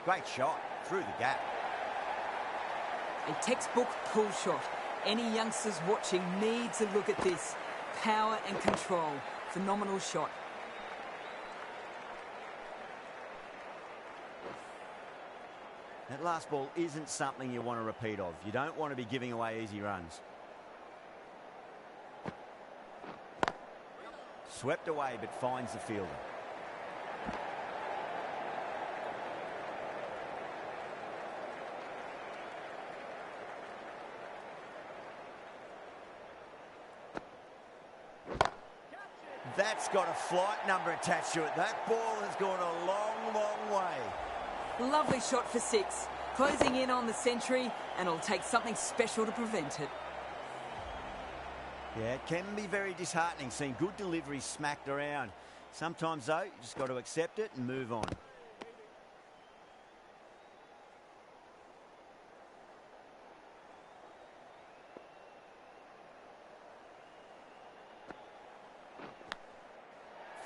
Great shot through the gap. A textbook pull shot. Any youngsters watching needs a look at this. Power and control. Phenomenal shot. That last ball isn't something you want to repeat of. You don't want to be giving away easy runs. Swept away but finds the fielder. That's got a flight number attached to it. That ball has gone a long, long way. Lovely shot for 6. Closing in on the century, and it'll take something special to prevent it. Yeah, it can be very disheartening seeing good deliveries smacked around. Sometimes, though, you just got to accept it and move on.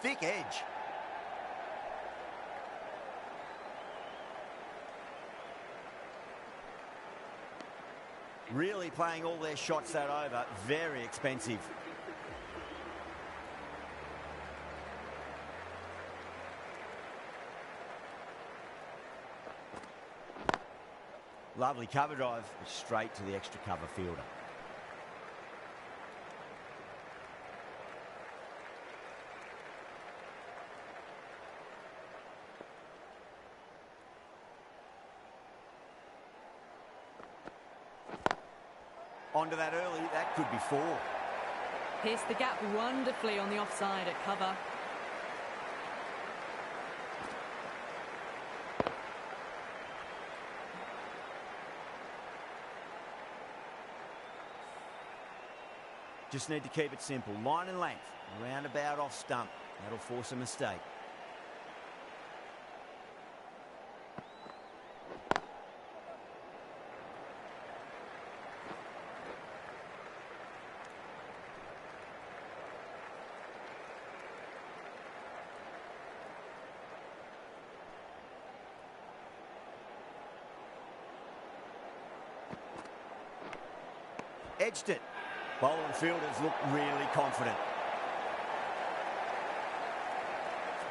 Thick edge. Really playing all their shots that over. Very expensive. Lovely cover drive, straight to the extra cover fielder. Onto that early, that could be 4. Pierced the gap wonderfully on the offside at cover. Just need to keep it simple. Line and length, roundabout off stump. That'll force a mistake. Edged it. Bowling fielders look really confident.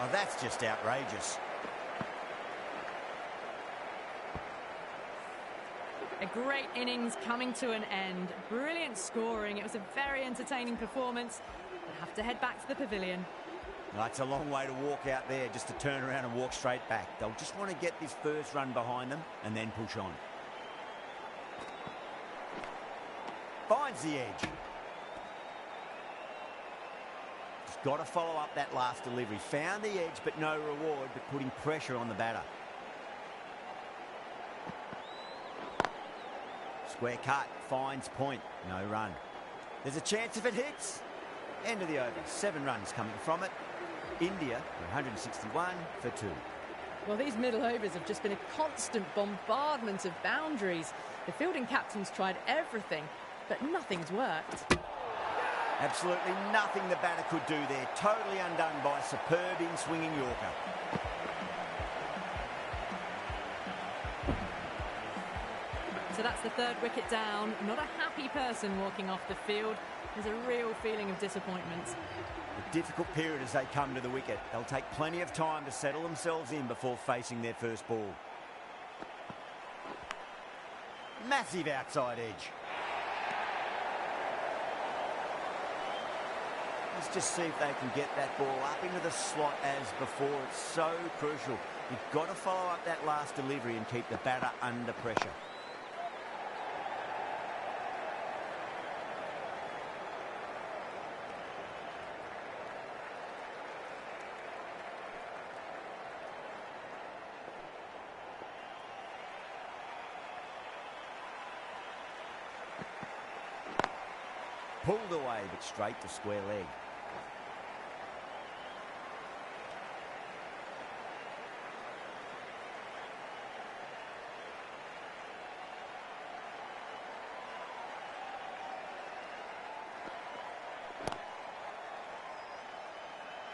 Oh, that's just outrageous. A great innings coming to an end. Brilliant scoring. It was a very entertaining performance. We'll have to head back to the pavilion. That's a long way to walk out there just to turn around and walk straight back. They'll just want to get this first run behind them and then push on. Finds the edge. Just got to follow up that last delivery. Found the edge, but no reward, but putting pressure on the batter. Square cut, finds point, no run. There's a chance if it hits. End of the over, 7 runs coming from it. India, 161 for 2. Well, these middle overs have just been a constant bombardment of boundaries. The fielding captains tried everything, but nothing's worked. Absolutely nothing the batter could do there. Totally undone by a superb in-swinging Yorker. So that's the 3rd wicket down. Not a happy person walking off the field. There's a real feeling of disappointment. A difficult period as they come to the wicket. They'll take plenty of time to settle themselves in before facing their first ball. Massive outside edge. Let's just see if they can get that ball up into the slot as before. It's so crucial. You've got to follow up that last delivery and keep the batter under pressure. Pulled away, but straight to square leg.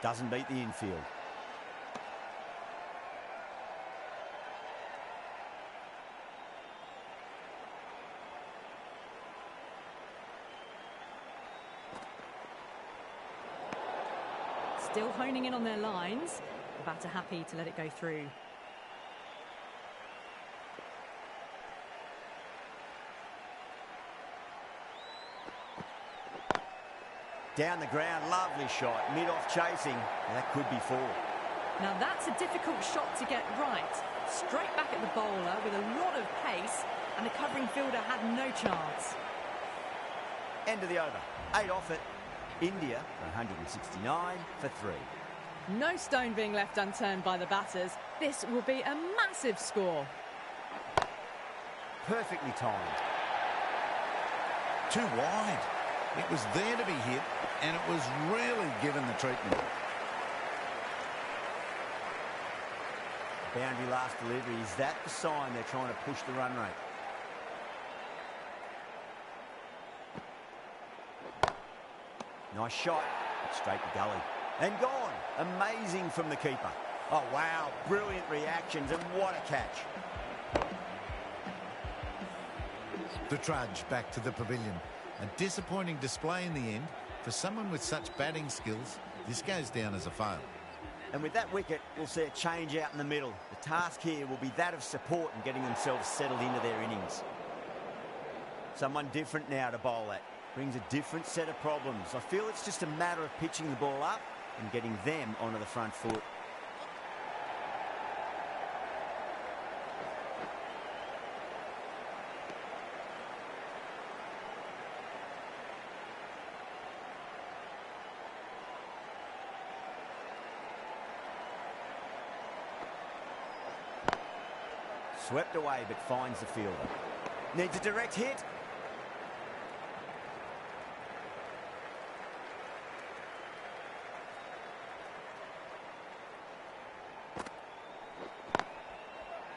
Doesn't beat the infield. Still honing in on their lines. The batter happy to let it go through. Down the ground, lovely shot. Mid-off chasing, that could be 4. Now that's a difficult shot to get right. Straight back at the bowler with a lot of pace, and the covering fielder had no chance. End of the over. 8 off it. India, 169 for 3. No stone being left unturned by the batters. This will be a massive score. Perfectly timed. Too wide. It was there to be hit, and it was really given the treatment. Boundary last delivery. Is that the sign they're trying to push the run rate? Nice shot. Straight to gully. And gone. Amazing from the keeper. Oh, wow. Brilliant reactions, and what a catch. to trudge back to the pavilion. A disappointing display in the end. For someone with such batting skills, this goes down as a fail. And with that wicket, we'll see a change out in the middle. The task here will be that of support and getting themselves settled into their innings. Someone different now to bowl at. Brings a different set of problems. I feel it's just a matter of pitching the ball up and getting them onto the front foot. Swept away, but finds the fielder. Needs a direct hit.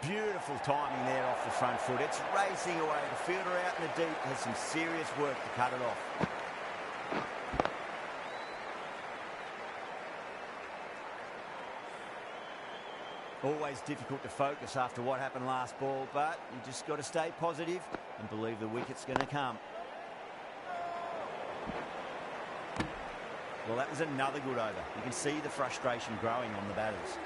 Beautiful timing there off the front foot. It's racing away. The fielder out in the deep has some serious work to cut it off. Always difficult to focus after what happened last ball, but you just got to stay positive and believe the wicket's going to come. Well, that was another good over. You can see the frustration growing on the batters.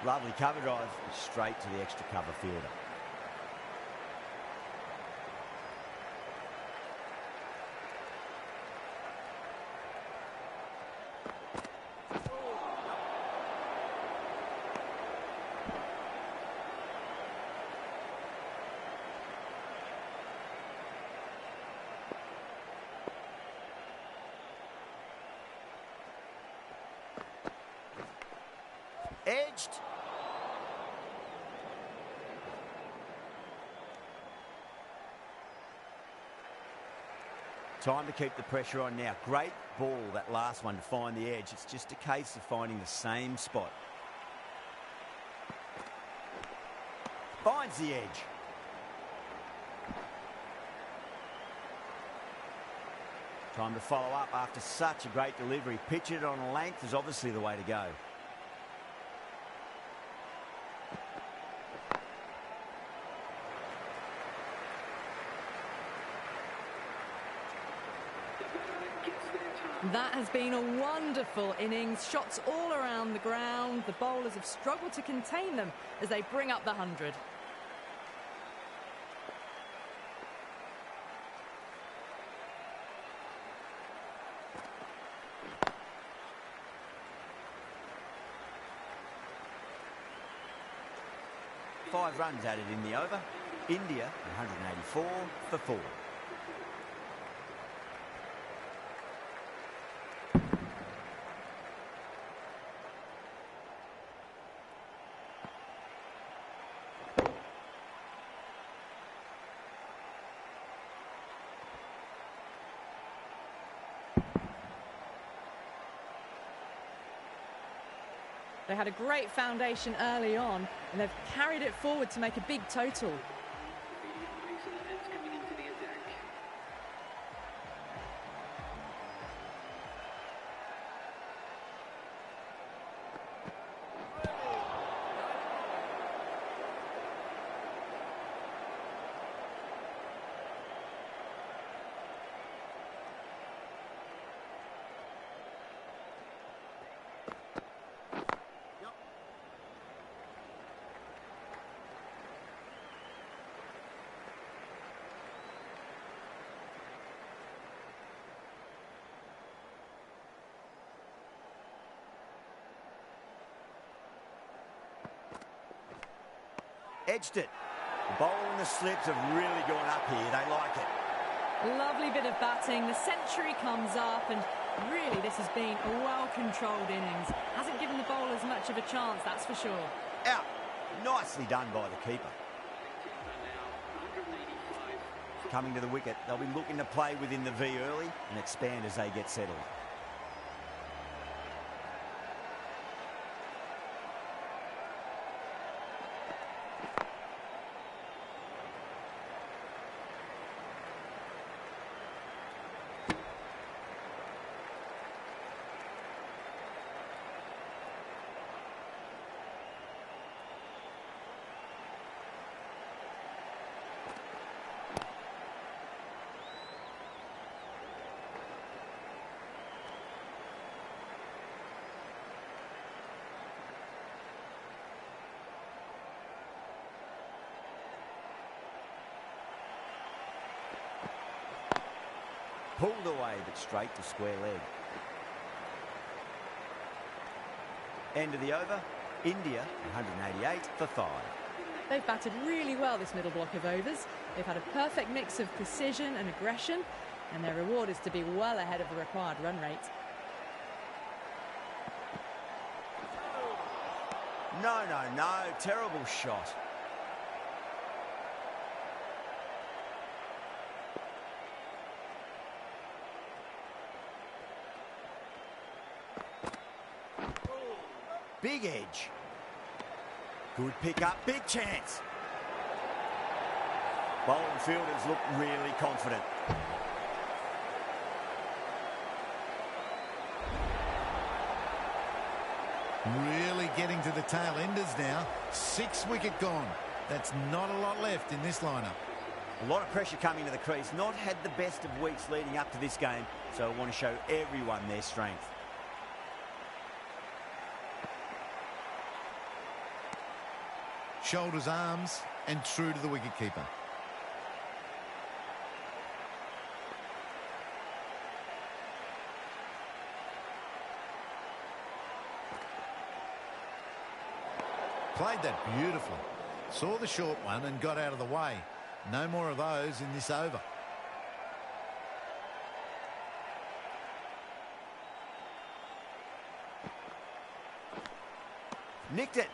Lovely cover drive, straight to the extra cover fielder. Edged. Time to keep the pressure on now. Great ball, that last one, to find the edge. It's just a case of finding the same spot. Finds the edge. Time to follow up after such a great delivery. Pitch it on a length is obviously the way to go. That has been a wonderful innings. Shots all around the ground. The bowlers have struggled to contain them as they bring up the 100. Five runs added in the over. India 184 for 4. They had a great foundation early on, and they've carried it forward to make a big total. Edged it. The bowl and the slips have really gone up here. They like it. Lovely bit of batting. The century comes up, and really this has been a well-controlled innings. Hasn't given the bowlers much of a chance, that's for sure. Out. Nicely done by the keeper. Coming to the wicket, they'll be looking to play within the V early and expand as they get settled. Pulled away, but straight to square leg. End of the over. India, 188 for 5. They've batted really well this middle block of overs. They've had a perfect mix of precision and aggression, and their reward is to be well ahead of the required run rate. No, no, no. Terrible shot. Big edge. Good pick up, big chance. Bowling fielders look really confident. Really getting to the tail enders now. 6 wicket gone. That's not a lot left in this lineup. A lot of pressure coming to the crease. Not had the best of weeks leading up to this game, so I want to show everyone their strength. Shoulders, arms, and true to the wicketkeeper. Played that beautifully. Saw the short one and got out of the way. No more of those in this over. Nicked it.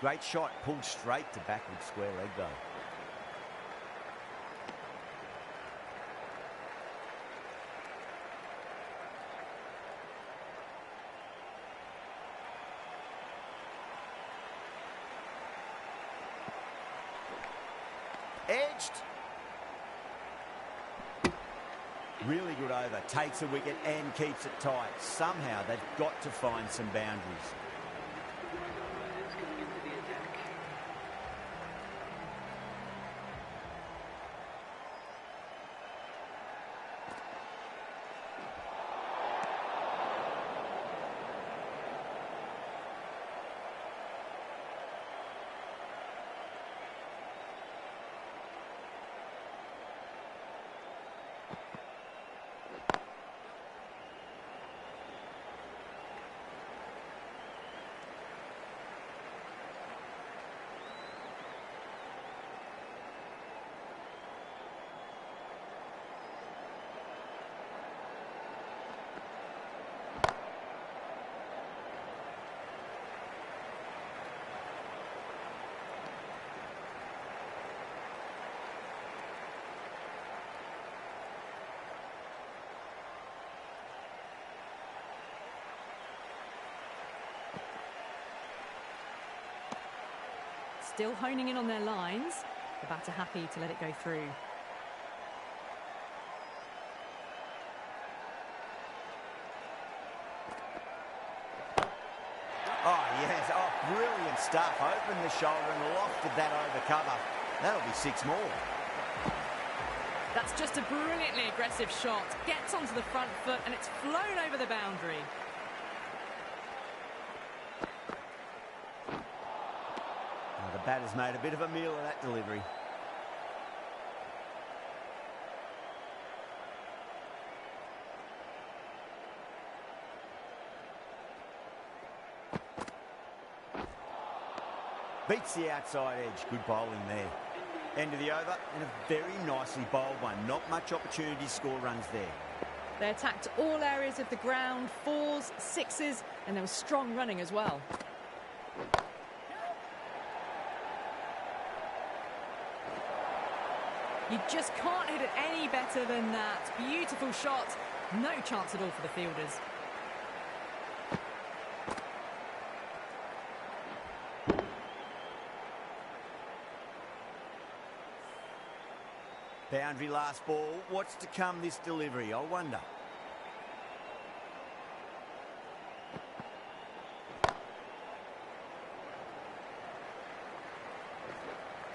Great shot, pulled straight to backward square leg though. Edged. Really good over, takes a wicket and keeps it tight. Somehow they've got to find some boundaries. Still honing in on their lines. The batter happy to let it go through. Oh, yes. Oh, brilliant stuff. Opened the shoulder and lofted that over cover. That'll be 6 more. That's just a brilliantly aggressive shot. Gets onto the front foot and it's flown over the boundary. The batter's made a bit of a meal of that delivery. Beats the outside edge. Good bowling there. End of the over and a very nicely bowled one. Not much opportunity to score runs there. They attacked all areas of the ground, 4s, 6s, and there was strong running as well. You just can't hit it any better than that. Beautiful shot. No chance at all for the fielders. Boundary last ball. What's to come this delivery? I wonder.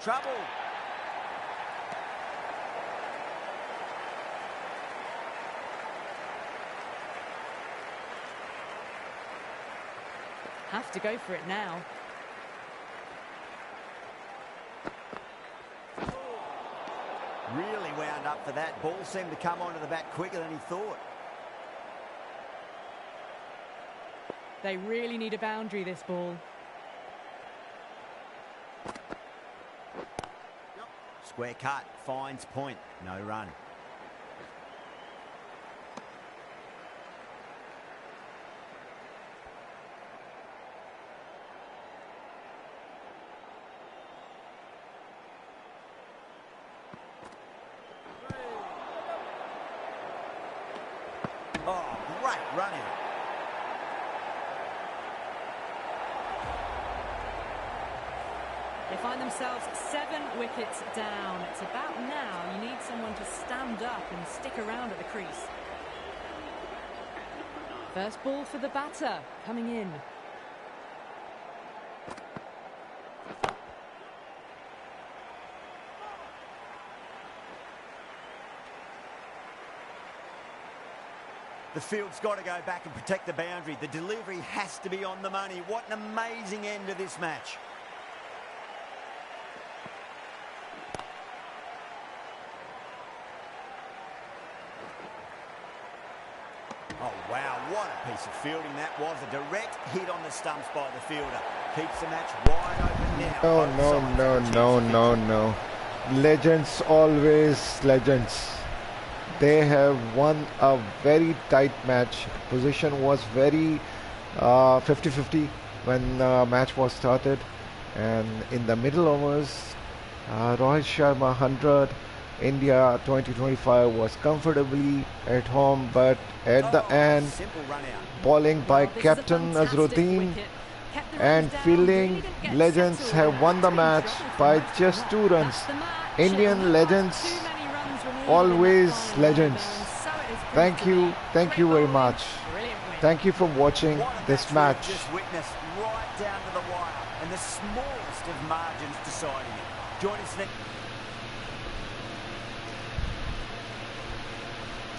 Trouble. have to go for it now. Really wound up for that. Ball seemed to come onto the bat quicker than he thought. They really need a boundary, this ball. Square cut, finds point, no run. Oh, great run out. They find themselves 7 wickets down. It's about now you need someone to stand up and stick around at the crease. First ball for the batter, coming in. The field's got to go back and protect the boundary. The delivery has to be on the money. What an amazing end to this match. Oh, wow, what a piece of fielding that was. A direct hit on the stumps by the fielder. Keeps the match wide open now. No. Legends, always legends. They have won a very tight match. Position was very 50-50 when the match was started. And in the middle overs, Rohit Sharma 100. India 20-25 was comfortably at home, but at the end, bowling by Captain Azharuddin and fielding legends have won the match by just 2 runs. Indian legends, always legends. Thank you very much. Thank you for watching this match. Just witnessed right down to the wire, and the smallest of margins deciding it. Join us next.